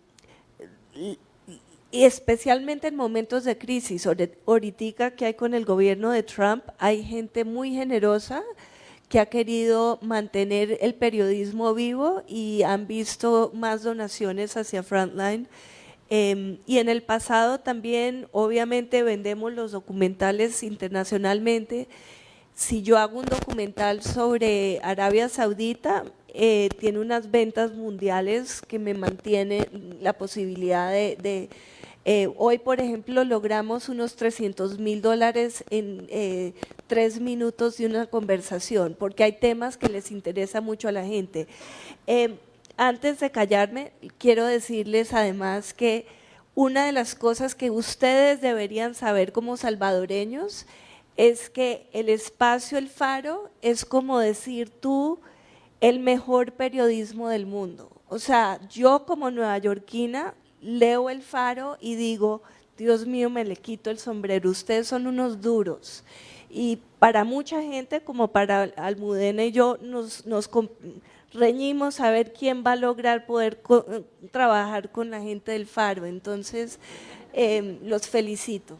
y especialmente en momentos de crisis, ahorita que hay con el gobierno de Trump, hay gente muy generosa que ha querido mantener el periodismo vivo y han visto más donaciones hacia Frontline. Y en el pasado también, obviamente, vendemos los documentales internacionalmente. Si yo hago un documental sobre Arabia Saudita, tiene unas ventas mundiales que me mantienen la posibilidad hoy, por ejemplo, logramos unos $300,000 en 3 minutos de una conversación, porque hay temas que les interesa mucho a la gente. Antes de callarme, quiero decirles además que una de las cosas que ustedes deberían saber como salvadoreños es que el espacio El Faro es como decir tú el mejor periodismo del mundo. O sea, yo como neoyorquina leo El Faro y digo, Dios mío, me le quito el sombrero, ustedes son unos duros. Y para mucha gente, como para Almudena y yo, nos reñimos a ver quién va a lograr poder trabajar con la gente del Faro. Entonces, los felicito.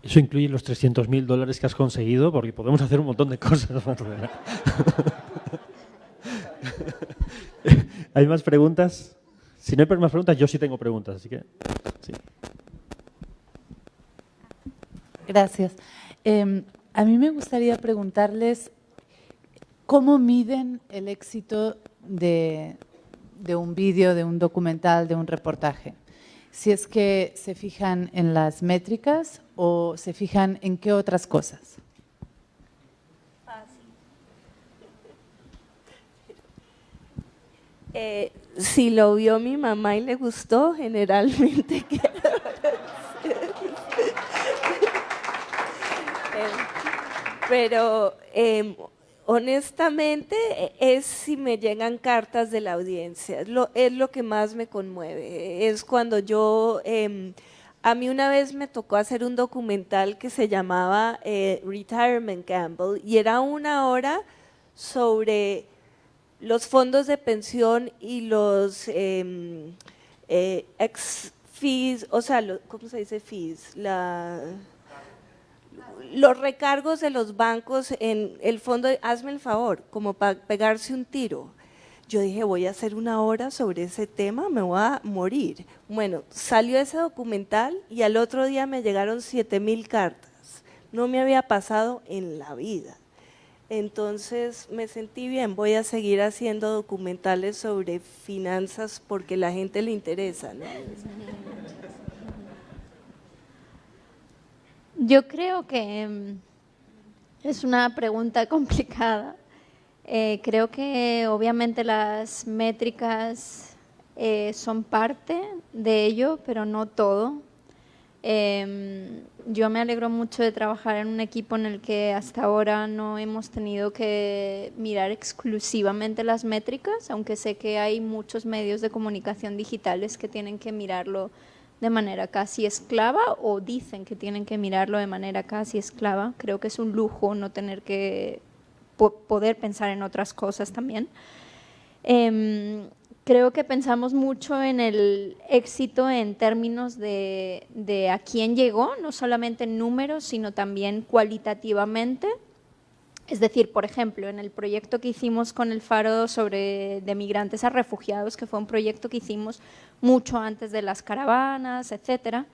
Eso incluye los $300,000 que has conseguido, porque podemos hacer un montón de cosas. ¿Hay más preguntas? Si no hay más preguntas, yo sí tengo preguntas, así que sí. Gracias. A mí me gustaría preguntarles cómo miden el éxito de un vídeo, de un documental, de un reportaje. Si es que se fijan en las métricas o se fijan en qué otras cosas. Si lo vio mi mamá y le gustó, generalmente pero honestamente es si me llegan cartas de la audiencia, es lo que más me conmueve, es cuando yo, a mí una vez me tocó hacer un documental que se llamaba Retirement Gamble y era 1 hora sobre los fondos de pensión y los ex fees, o sea, ¿cómo se dice fees? los recargos de los bancos en el fondo, hazme el favor, como para pegarse un tiro. Yo dije, voy a hacer una hora sobre ese tema, me voy a morir. Bueno, salió ese documental y al otro día me llegaron 7.000 cartas. No me había pasado en la vida. Entonces me sentí bien, voy a seguir haciendo documentales sobre finanzas porque a la gente le interesa, ¿no? Yo creo que es una pregunta complicada. Creo que obviamente las métricas son parte de ello, pero no todo. Yo me alegro mucho de trabajar en un equipo en el que hasta ahora no hemos tenido que mirar exclusivamente las métricas, aunque sé que hay muchos medios de comunicación digitales que tienen que mirarlo de manera casi esclava o dicen que tienen que mirarlo de manera casi esclava. Creo que es un lujo no tener que poder pensar en otras cosas también. Creo que pensamos mucho en el éxito en términos de a quién llegó, no solamente en números, sino también cualitativamente. Es decir, por ejemplo, en el proyecto que hicimos con el Faro sobre de migrantes a refugiados, que fue un proyecto que hicimos mucho antes de las caravanas, etcétera.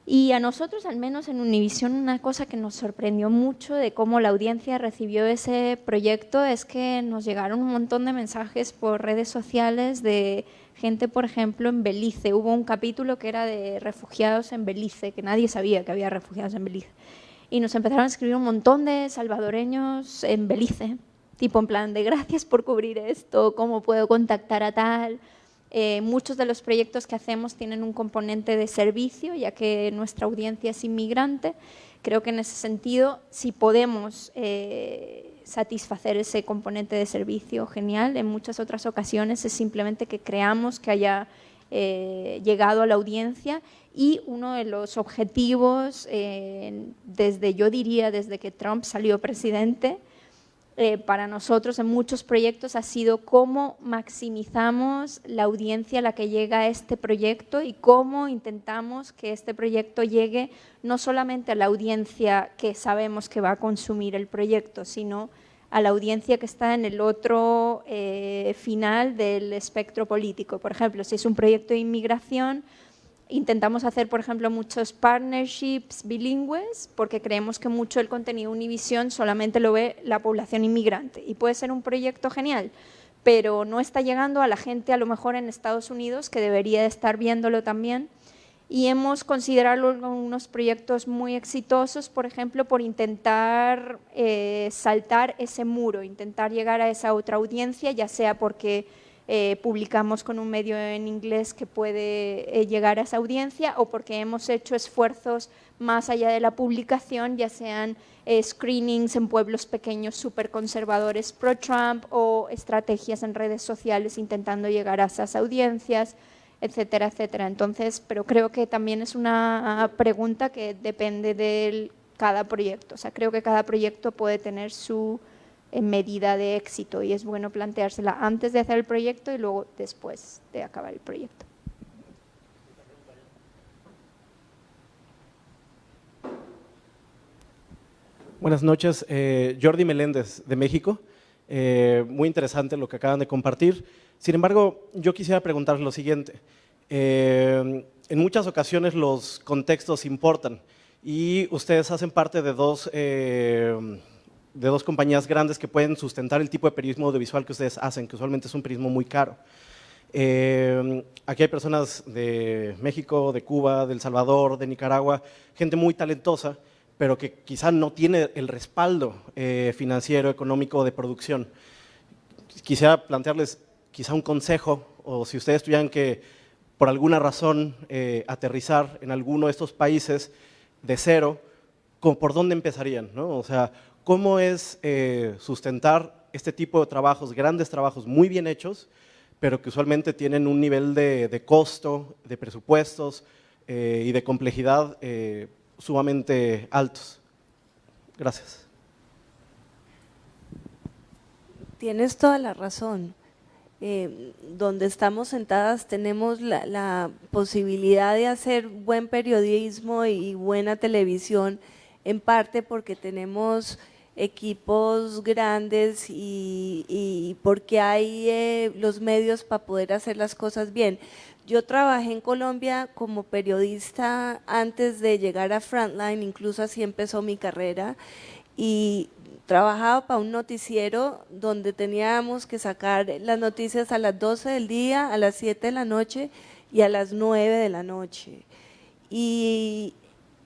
Y a nosotros, al menos en Univision, una cosa que nos sorprendió mucho de cómo la audiencia recibió ese proyecto es que nos llegaron un montón de mensajes por redes sociales de gente, por ejemplo, en Belice. Hubo un capítulo que era de refugiados en Belice, que nadie sabía que había refugiados en Belice. Y nos empezaron a escribir un montón de salvadoreños en Belice, tipo en plan de gracias por cubrir esto, cómo puedo contactar a tal. Muchos de los proyectos que hacemos tienen un componente de servicio, ya que nuestra audiencia es inmigrante. Creo que en ese sentido, si podemos satisfacer ese componente de servicio, genial. En muchas otras ocasiones es simplemente que creamos que haya llegado a la audiencia. Y uno de los objetivos, yo diría desde que Trump salió presidente, para nosotros en muchos proyectos ha sido cómo maximizamos la audiencia a la que llega a este proyecto y cómo intentamos que este proyecto llegue no solamente a la audiencia que sabemos que va a consumir el proyecto, sino a la audiencia que está en el otro final del espectro político. Por ejemplo, si es un proyecto de inmigración, intentamos hacer, por ejemplo, muchos partnerships bilingües porque creemos que mucho del contenido Univision solamente lo ve la población inmigrante y puede ser un proyecto genial, pero no está llegando a la gente a lo mejor en Estados Unidos que debería de estar viéndolo también. Y hemos considerado unos proyectos muy exitosos, por ejemplo, por intentar saltar ese muro, intentar llegar a esa otra audiencia, ya sea porque publicamos con un medio en inglés que puede llegar a esa audiencia o porque hemos hecho esfuerzos más allá de la publicación, ya sean screenings en pueblos pequeños súper conservadores pro-Trump o estrategias en redes sociales intentando llegar a esas audiencias, etcétera, etcétera. Entonces, pero creo que también es una pregunta que depende de cada proyecto. O sea, creo que cada proyecto puede tener su medida de éxito y es bueno planteársela antes de hacer el proyecto y luego después de acabar el proyecto. Buenas noches, Jordi Meléndez de México. Muy interesante lo que acaban de compartir. Sin embargo, yo quisiera preguntar lo siguiente. En muchas ocasiones los contextos importan y ustedes hacen parte de dos compañías grandes que pueden sustentar el tipo de periodismo audiovisual que ustedes hacen, que usualmente es un periodismo muy caro. Aquí hay personas de México, de Cuba, de El Salvador, de Nicaragua, gente muy talentosa, pero que quizá no tiene el respaldo financiero, económico de producción. Quisiera plantearles quizá un consejo, o si ustedes tuvieran que, por alguna razón, aterrizar en alguno de estos países de cero, ¿por dónde empezarían, ¿no? O sea, ¿cómo es sustentar este tipo de trabajos, grandes trabajos muy bien hechos, pero que usualmente tienen un nivel de costo, de presupuestos y de complejidad sumamente altos? Gracias. Tienes toda la razón. Donde estamos sentadas tenemos la posibilidad de hacer buen periodismo y buena televisión en parte porque tenemos equipos grandes y porque hay los medios para poder hacer las cosas bien. Yo trabajé en Colombia como periodista antes de llegar a Frontline, incluso así empezó mi carrera, y trabajaba para un noticiero donde teníamos que sacar las noticias a las 12 del día, a las 7 de la noche y a las 9 de la noche. Y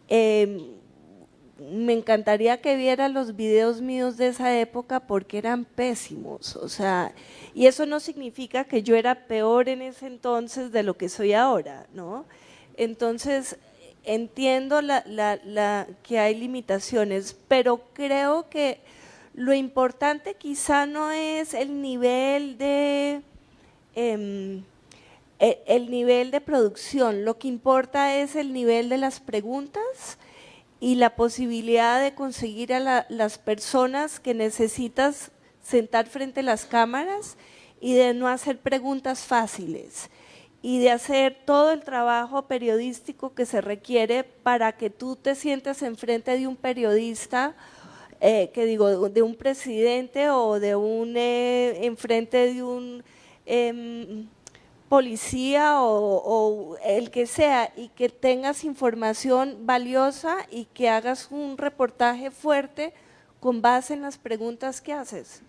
me encantaría que viera los videos míos de esa época porque eran pésimos, o sea, y eso no significa que yo era peor en ese entonces de lo que soy ahora, ¿no? Entonces, entiendo que hay limitaciones, pero creo que lo importante quizá no es el nivel de producción, lo que importa es el nivel de las preguntas y la posibilidad de conseguir a las personas que necesitas sentar frente a las cámaras y de no hacer preguntas fáciles y de hacer todo el trabajo periodístico que se requiere para que tú te sientes enfrente de un periodista, de un presidente o de enfrente de un policía o el que sea, y que tengas información valiosa y que hagas un reportaje fuerte con base en las preguntas que haces,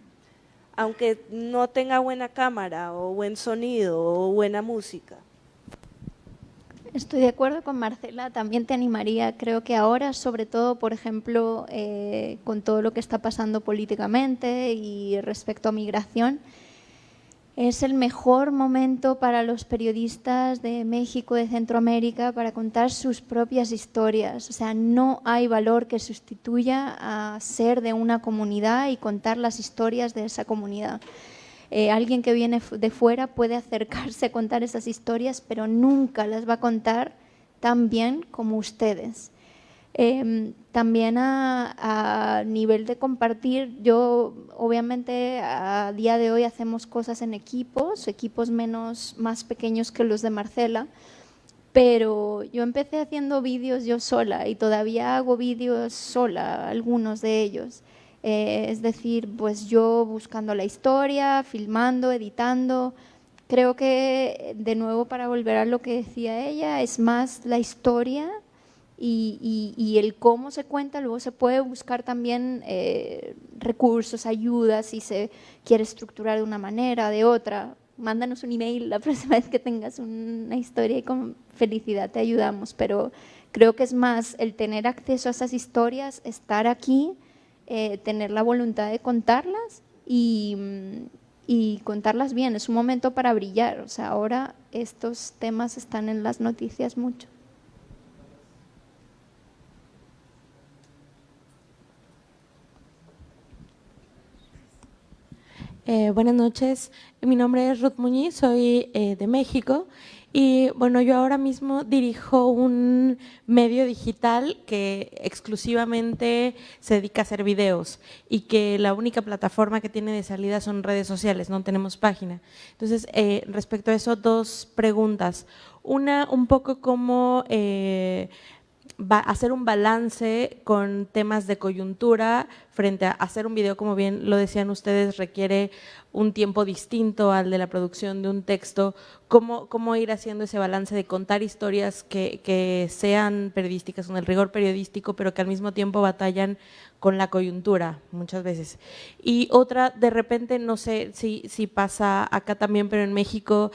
aunque no tenga buena cámara o buen sonido o buena música. Estoy de acuerdo con Marcela, también te animaría, creo que ahora, sobre todo, por ejemplo, con todo lo que está pasando políticamente y respecto a migración, es el mejor momento para los periodistas de México, de Centroamérica, para contar sus propias historias. O sea, no hay valor que sustituya a ser de una comunidad y contar las historias de esa comunidad. Alguien que viene de fuera puede acercarse a contar esas historias, pero nunca las va a contar tan bien como ustedes. También a nivel de compartir, yo obviamente a día de hoy hacemos cosas en equipos más pequeños que los de Marcela, pero yo empecé haciendo vídeos yo sola y todavía hago vídeos sola, algunos de ellos. Es decir, pues yo buscando la historia, filmando, editando. Creo que, de nuevo, para volver a lo que decía ella, es más la historia y el cómo se cuenta. Luego se puede buscar también recursos, ayudas, si se quiere estructurar de una manera, de otra. Mándanos un email la próxima vez que tengas una historia y con felicidad te ayudamos. Pero creo que es más el tener acceso a esas historias, estar aquí, tener la voluntad de contarlas y contarlas bien. Es un momento para brillar. O sea, ahora estos temas están en las noticias mucho. Buenas noches, mi nombre es Ruth Muñiz, soy de México y bueno, yo ahora mismo dirijo un medio digital que exclusivamente se dedica a hacer videos y que la única plataforma que tiene de salida son redes sociales, no tenemos página. Entonces, respecto a eso, dos preguntas. Una, un poco cómo hacer un balance con temas de coyuntura frente a hacer un video, como bien lo decían ustedes, requiere un tiempo distinto al de la producción de un texto. ¿Cómo ir haciendo ese balance de contar historias que sean periodísticas, con el rigor periodístico, pero que al mismo tiempo batallan con la coyuntura muchas veces? Y otra, de repente, no sé si pasa acá también, pero en México,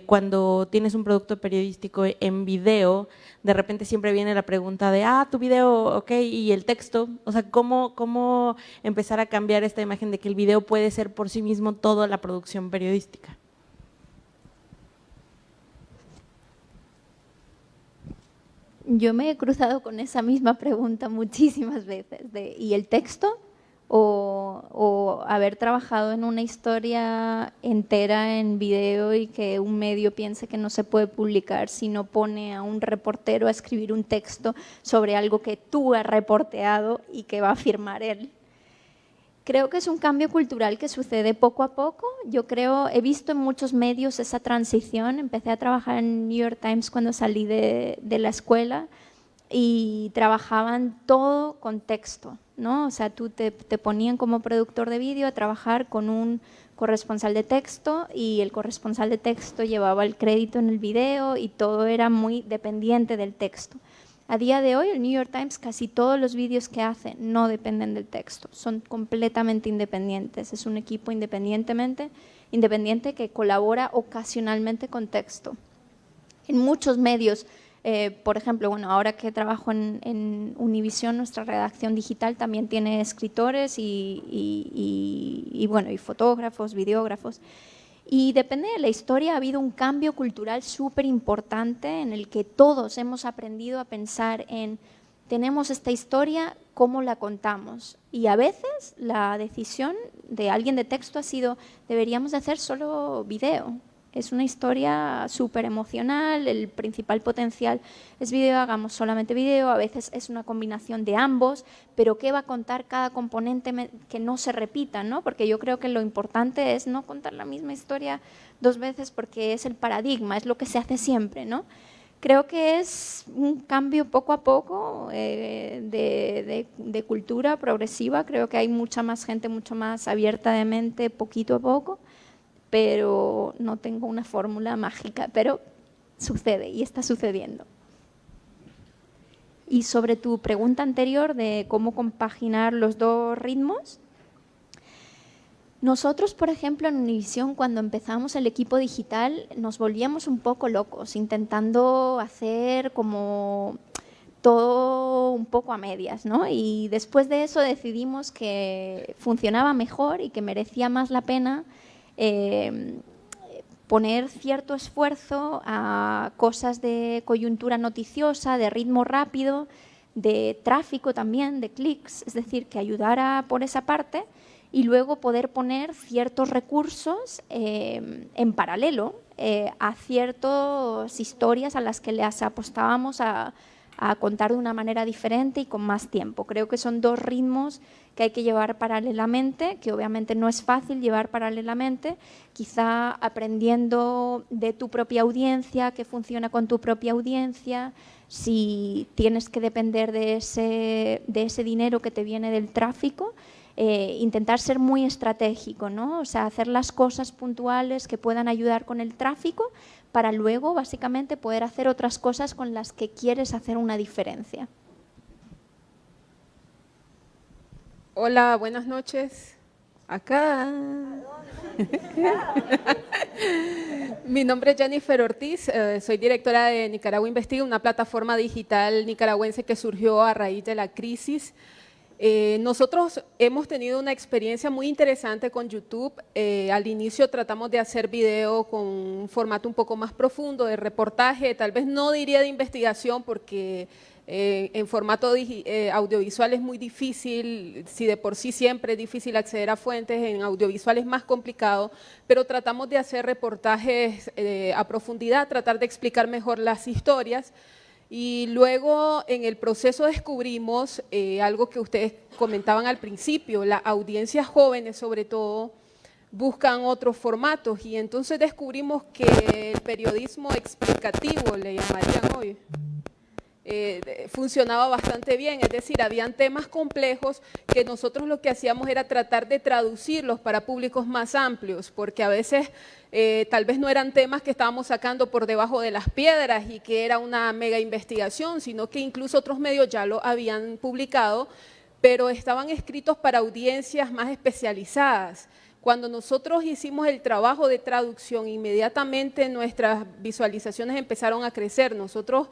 cuando tienes un producto periodístico en video, de repente siempre viene la pregunta de, tu video, ok, y el texto. O sea, ¿cómo empezar a cambiar esta imagen de que el video puede ser por sí mismo toda la producción periodística? Yo me he cruzado con esa misma pregunta muchísimas veces, ¿y el texto? O haber trabajado en una historia entera en video y que un medio piense que no se puede publicar si no pone a un reportero a escribir un texto sobre algo que tú has reporteado y que va a firmar él. Creo que es un cambio cultural que sucede poco a poco. He visto en muchos medios esa transición. Empecé a trabajar en New York Times cuando salí de la escuela. y trabajaban todo con texto, ¿no? O sea, tú te ponían como productor de vídeo a trabajar con un corresponsal de texto y el corresponsal de texto llevaba el crédito en el video y todo era muy dependiente del texto. A día de hoy, el New York Times, casi todos los vídeos que hace no dependen del texto, son completamente independientes. Es un equipo independiente que colabora ocasionalmente con texto. En muchos medios, por ejemplo, bueno, ahora que trabajo en Univision, nuestra redacción digital también tiene escritores y fotógrafos, videógrafos. Y depende de la historia, ha habido un cambio cultural súper importante en el que todos hemos aprendido a pensar en tenemos esta historia, ¿cómo la contamos? Y a veces la decisión de alguien de texto ha sido deberíamos de hacer solo video. Es una historia súper emocional, el principal potencial es video, hagamos solamente video, a veces es una combinación de ambos, pero ¿qué va a contar cada componente que no se repita, ¿no? Porque yo creo que lo importante es no contar la misma historia 2 veces porque es el paradigma, es lo que se hace siempre, ¿no? Creo que es un cambio poco a poco de cultura progresiva, creo que hay mucha más gente, mucho más abierta de mente poquito a poco, pero no tengo una fórmula mágica, pero sucede y está sucediendo. Y sobre tu pregunta anterior de cómo compaginar los 2 ritmos, nosotros, por ejemplo, en Univision, cuando empezamos el equipo digital, nos volvíamos un poco locos, intentando hacer como todo un poco a medias, ¿no? Y después de eso decidimos que funcionaba mejor y que merecía más la pena poner cierto esfuerzo a cosas de coyuntura noticiosa, de ritmo rápido, de tráfico también, de clics, es decir, que ayudara por esa parte y luego poder poner ciertos recursos en paralelo a ciertas historias a las que les apostábamos a contar de una manera diferente y con más tiempo. Creo que son 2 ritmos que hay que llevar paralelamente, que obviamente no es fácil llevar paralelamente, quizá aprendiendo de tu propia audiencia, qué funciona con tu propia audiencia, si tienes que depender de ese dinero que te viene del tráfico, intentar ser muy estratégico, ¿no? O sea, hacer las cosas puntuales que puedan ayudar con el tráfico para luego, básicamente, poder hacer otras cosas con las que quieres hacer una diferencia. Hola, buenas noches. Acá. Mi nombre es Jennifer Ortiz, soy directora de Nicaragua Investiga, una plataforma digital nicaragüense que surgió a raíz de la crisis. Nosotros hemos tenido una experiencia muy interesante con YouTube. Al inicio tratamos de hacer video con un formato un poco más profundo, de reportaje, tal vez no diría de investigación porque en formato audiovisual es muy difícil, si de por sí siempre es difícil acceder a fuentes, en audiovisual es más complicado, pero tratamos de hacer reportajes a profundidad, tratar de explicar mejor las historias. Y luego en el proceso descubrimos algo que ustedes comentaban al principio, las audiencias jóvenes sobre todo buscan otros formatos y entonces descubrimos que el periodismo explicativo, le llamarían hoy, funcionaba bastante bien, es decir, habían temas complejos que nosotros lo que hacíamos era tratar de traducirlos para públicos más amplios, porque a veces tal vez no eran temas que estábamos sacando por debajo de las piedras y que era una mega investigación, sino que incluso otros medios ya lo habían publicado, pero estaban escritos para audiencias más especializadas. Cuando nosotros hicimos el trabajo de traducción, inmediatamente nuestras visualizaciones empezaron a crecer. Nosotros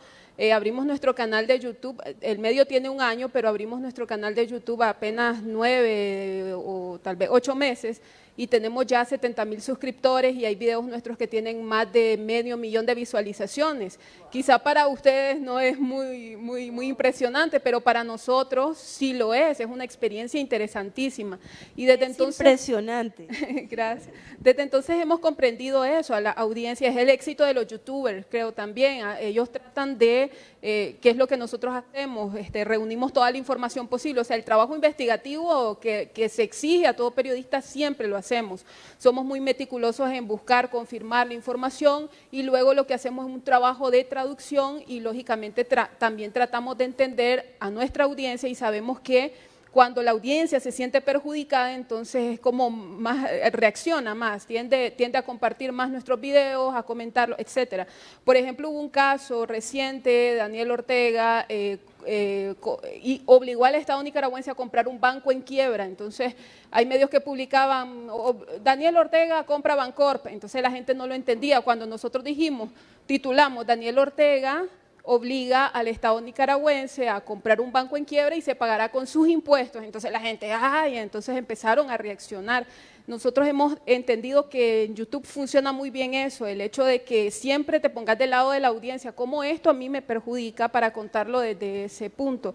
abrimos nuestro canal de YouTube, el medio tiene 1 año, pero abrimos nuestro canal de YouTube apenas 9 o tal vez 8 meses y tenemos ya 70,000 suscriptores y hay videos nuestros que tienen más de 500,000 de visualizaciones. Quizá para ustedes no es muy impresionante, pero para nosotros sí lo es una experiencia interesantísima. Y desde entonces, impresionante. Gracias. Desde entonces hemos comprendido eso, a la audiencia, es el éxito de los youtubers, creo también. Ellos tratan de qué es lo que nosotros hacemos, reunimos toda la información posible, o sea, el trabajo investigativo que se exige a todo periodista siempre lo hacemos. Somos muy meticulosos en buscar, confirmar la información y luego lo que hacemos es un trabajo de traducción y lógicamente también tratamos de entender a nuestra audiencia y sabemos que cuando la audiencia se siente perjudicada, entonces es como más, reacciona más, tiende a compartir más nuestros videos, a comentarlos, etcétera. Por ejemplo, hubo un caso reciente, Daniel Ortega, y obligó al Estado nicaragüense a comprar un banco en quiebra. Entonces, hay medios que publicaban, Daniel Ortega compra Bancorp, entonces la gente no lo entendía. Cuando nosotros titulamos Daniel Ortega obliga al Estado nicaragüense a comprar un banco en quiebra y se pagará con sus impuestos. Entonces la gente, entonces empezaron a reaccionar. Nosotros hemos entendido que en YouTube funciona muy bien eso, el hecho de que siempre te pongas del lado de la audiencia, como esto a mí me perjudica, para contarlo desde ese punto.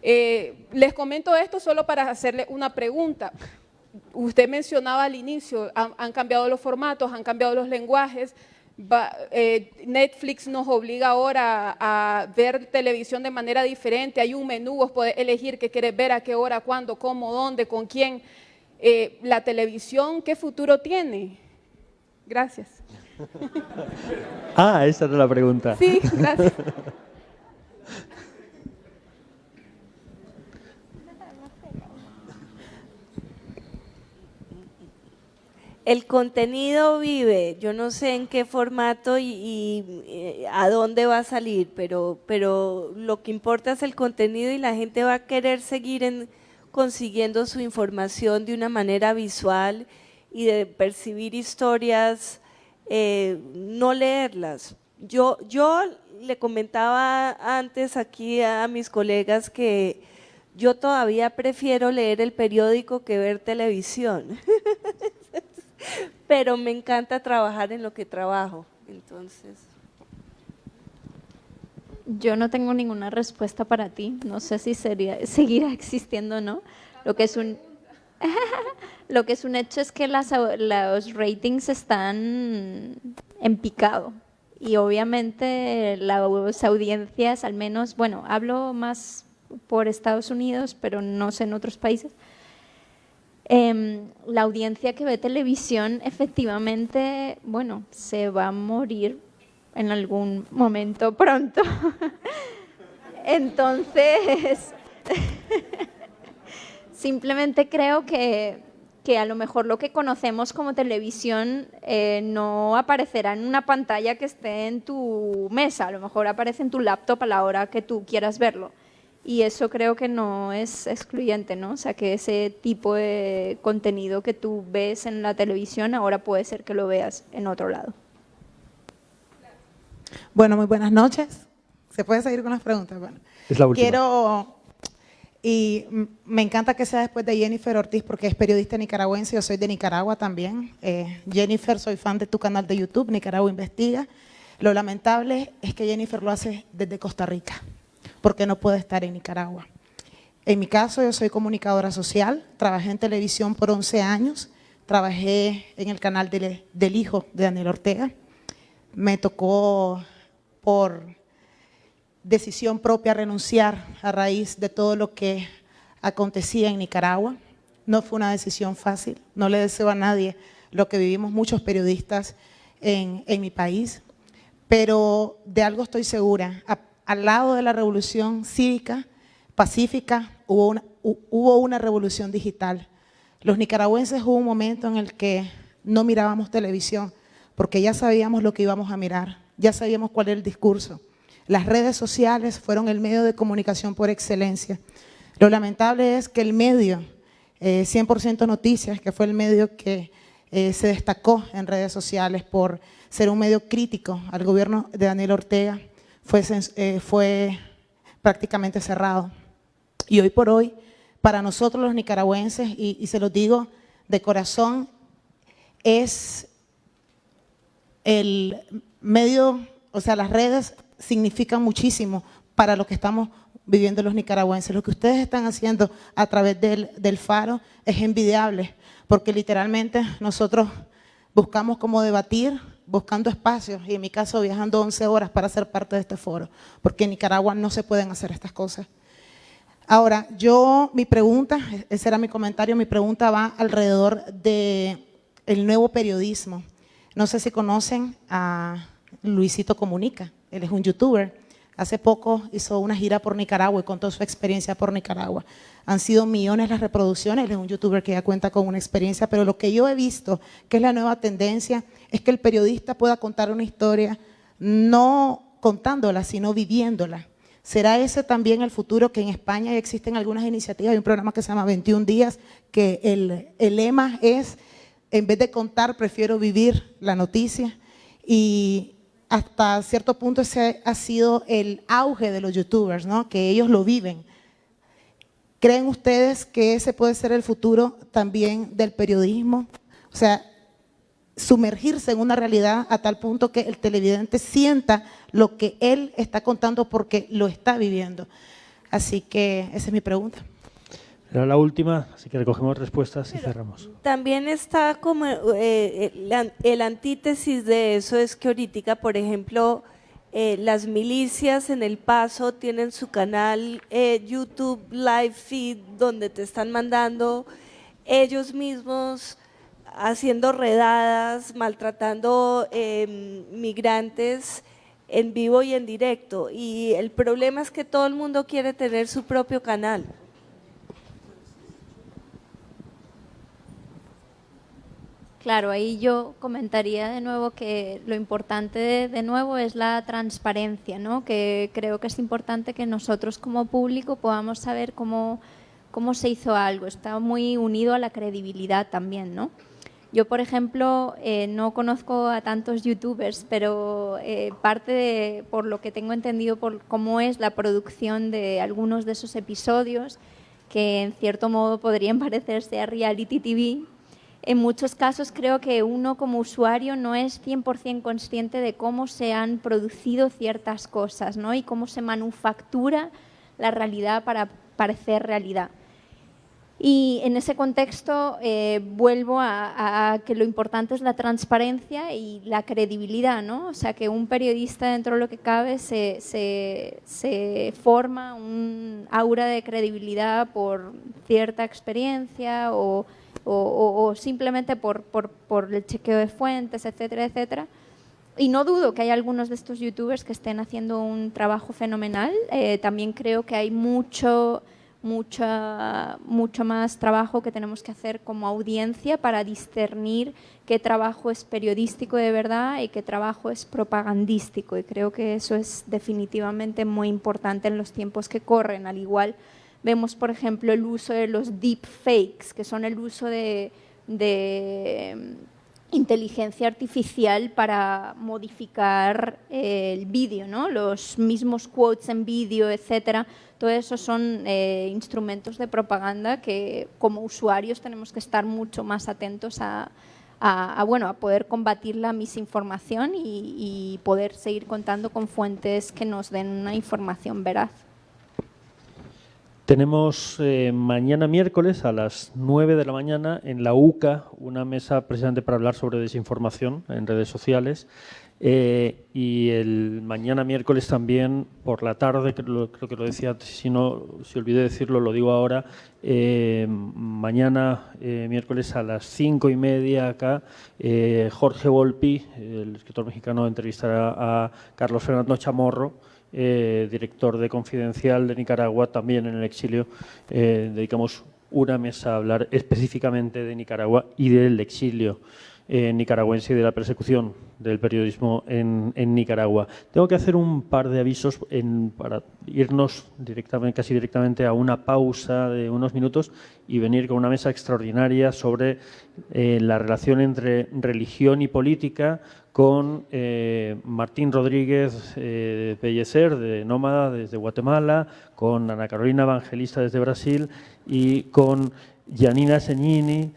Les comento esto solo para hacerle una pregunta. Usted mencionaba al inicio, han cambiado los formatos, han cambiado los lenguajes. Netflix nos obliga ahora a ver televisión de manera diferente, hay un menú, vos podés elegir qué querés ver, a qué hora, cuándo, cómo, dónde, con quién. La televisión, ¿qué futuro tiene? Gracias. Esa era la pregunta. Sí, gracias. El contenido vive, yo no sé en qué formato y a dónde va a salir, pero lo que importa es el contenido y la gente va a querer seguir consiguiendo su información de una manera visual y de percibir historias, no leerlas. Yo le comentaba antes aquí a mis colegas que yo todavía prefiero leer el periódico que ver televisión. Pero me encanta trabajar en lo que trabajo, entonces. Yo no tengo ninguna respuesta para ti, no sé si seguirá existiendo o no. Lo que es un hecho es que los ratings están en picado y obviamente las audiencias, al menos, bueno, hablo más por Estados Unidos, pero no sé en otros países. La audiencia que ve televisión efectivamente, bueno, se va a morir en algún momento pronto. Entonces, simplemente creo que a lo mejor lo que conocemos como televisión no aparecerá en una pantalla que esté en tu mesa, a lo mejor aparece en tu laptop a la hora que tú quieras verlo. Y eso creo que no es excluyente, ¿no? O sea, que ese tipo de contenido que tú ves en la televisión ahora puede ser que lo veas en otro lado. Bueno, muy buenas noches. ¿Se puede seguir con las preguntas? Bueno, es la última. Y me encanta que sea después de Jennifer Ortiz porque es periodista nicaragüense, yo soy de Nicaragua también. Jennifer, soy fan de tu canal de YouTube, Nicaragua Investiga. Lo lamentable es que Jennifer lo hace desde Costa Rica, porque no puede estar en Nicaragua. En mi caso, yo soy comunicadora social, trabajé en televisión por 11 años, trabajé en el canal del hijo de Daniel Ortega. Me tocó por decisión propia renunciar a raíz de todo lo que acontecía en Nicaragua. No fue una decisión fácil, no le deseo a nadie lo que vivimos muchos periodistas en mi país, pero de algo estoy segura. Al lado de la revolución cívica, pacífica, hubo una revolución digital. Los nicaragüenses hubo un momento en el que no mirábamos televisión porque ya sabíamos lo que íbamos a mirar, ya sabíamos cuál era el discurso. Las redes sociales fueron el medio de comunicación por excelencia. Lo lamentable es que el medio, 100% Noticias, que fue el medio que se destacó en redes sociales por ser un medio crítico al gobierno de Daniel Ortega, fue prácticamente cerrado. Y hoy por hoy, para nosotros los nicaragüenses, y se los digo de corazón, es el medio, o sea, las redes significan muchísimo para lo que estamos viviendo los nicaragüenses. Lo que ustedes están haciendo a través del Faro es envidiable, porque literalmente nosotros buscamos cómo debatir, buscando espacios y en mi caso viajando 11 horas para ser parte de este foro, porque en Nicaragua no se pueden hacer estas cosas. Ahora, mi pregunta, ese era mi comentario, mi pregunta va alrededor del nuevo periodismo. No sé si conocen a Luisito Comunica, él es un youtuber. Hace poco hizo una gira por Nicaragua y contó su experiencia por Nicaragua. Han sido millones las reproducciones, él es un youtuber que ya cuenta con una experiencia, pero lo que yo he visto, que es la nueva tendencia, es que el periodista pueda contar una historia no contándola, sino viviéndola. ¿Será ese también el futuro? Que en España ya existen algunas iniciativas, hay un programa que se llama 21 días, que el lema es, en vez de contar, prefiero vivir la noticia. Y hasta cierto punto ese ha sido el auge de los youtubers, ¿no? Que ellos lo viven. ¿Creen ustedes que ese puede ser el futuro también del periodismo? O sea, sumergirse en una realidad a tal punto que el televidente sienta lo que él está contando porque lo está viviendo. Así que esa es mi pregunta. Era la última, así que recogemos respuestas y cerramos. También está como el antítesis de eso es que ahorita, por ejemplo, las milicias en El Paso tienen su canal YouTube Live Feed donde te están mandando ellos mismos haciendo redadas, maltratando migrantes en vivo y en directo. Y el problema es que todo el mundo quiere tener su propio canal. Claro, ahí yo comentaría de nuevo que lo importante de nuevo es la transparencia, ¿no? Que creo que es importante que nosotros como público podamos saber cómo se hizo algo. Está muy unido a la credibilidad también, ¿no? Yo, por ejemplo, no conozco a tantos youtubers, pero por lo que tengo entendido por cómo es la producción de algunos de esos episodios, que en cierto modo podrían parecerse a reality TV. En muchos casos creo que uno como usuario no es 100% consciente de cómo se han producido ciertas cosas, ¿no? Y cómo se manufactura la realidad para parecer realidad. Y en ese contexto vuelvo a que lo importante es la transparencia y la credibilidad, ¿no? O sea, que un periodista dentro de lo que cabe se forma un aura de credibilidad por cierta experiencia o simplemente por el chequeo de fuentes, etcétera, etcétera. Y no dudo que hay algunos de estos youtubers que estén haciendo un trabajo fenomenal. También creo que hay mucho más trabajo que tenemos que hacer como audiencia para discernir qué trabajo es periodístico de verdad y qué trabajo es propagandístico. Y creo que eso es definitivamente muy importante en los tiempos que corren. Al igual vemos, por ejemplo, el uso de los deepfakes, que son el uso de inteligencia artificial para modificar el vídeo, ¿no? Los mismos quotes en vídeo, etcétera. Todo eso son instrumentos de propaganda que como usuarios tenemos que estar mucho más atentos a poder combatir la misinformación y poder seguir contando con fuentes que nos den una información veraz. Tenemos mañana miércoles a las 9 de la mañana en la UCA una mesa precisamente para hablar sobre desinformación en redes sociales y el mañana miércoles también por la tarde, creo que lo decía antes, si olvidé decirlo lo digo ahora, mañana miércoles a las 5:30 acá Jorge Volpi, el escritor mexicano, entrevistará a Carlos Fernando Chamorro, director de Confidencial de Nicaragua, también en el exilio. Dedicamos una mesa a hablar específicamente de Nicaragua y del exilio nicaragüense y de la persecución del periodismo en Nicaragua. Tengo que hacer un par de avisos para irnos casi directamente a una pausa de unos minutos y venir con una mesa extraordinaria sobre la relación entre religión y política con Martín Rodríguez Pellecer, de Nómada, desde Guatemala, con Ana Carolina Evangelista desde Brasil y con Janina Segnini,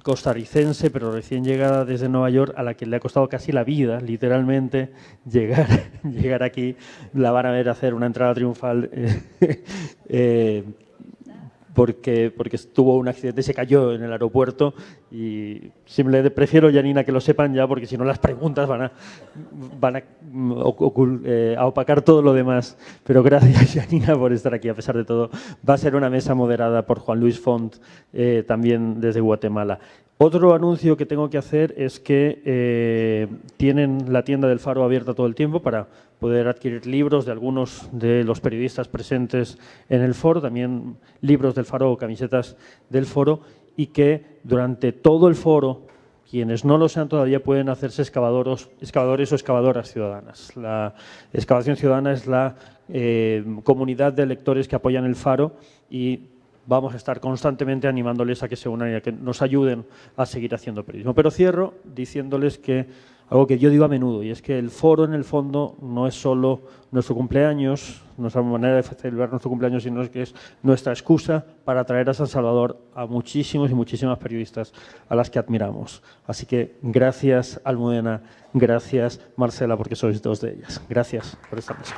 costarricense, pero recién llegada desde Nueva York, a la que le ha costado casi la vida, literalmente, llegar aquí. La van a ver hacer una entrada triunfal porque tuvo un accidente y se cayó en el aeropuerto. Y prefiero, Janina, que lo sepan ya, porque si no las preguntas van a opacar todo lo demás. Pero gracias, Janina, por estar aquí, a pesar de todo. Va a ser una mesa moderada por Juan Luis Font, también desde Guatemala. Otro anuncio que tengo que hacer es que tienen la tienda del Faro abierta todo el tiempo para poder adquirir libros de algunos de los periodistas presentes en el foro, también libros del Faro o camisetas del foro, y que durante todo el foro, quienes no lo sean todavía, pueden hacerse excavadores o excavadoras ciudadanas. La excavación ciudadana es la comunidad de lectores que apoyan el Faro y vamos a estar constantemente animándoles a que se unan y a que nos ayuden a seguir haciendo periodismo. Pero cierro diciéndoles que algo que yo digo a menudo, y es que el foro en el fondo no es solo nuestro cumpleaños, nuestra manera de celebrar nuestro cumpleaños, sino que es nuestra excusa para traer a San Salvador a muchísimos y muchísimas periodistas a las que admiramos. Así que gracias, Almudena, gracias, Marcela, porque sois dos de ellas. Gracias por esta mesa.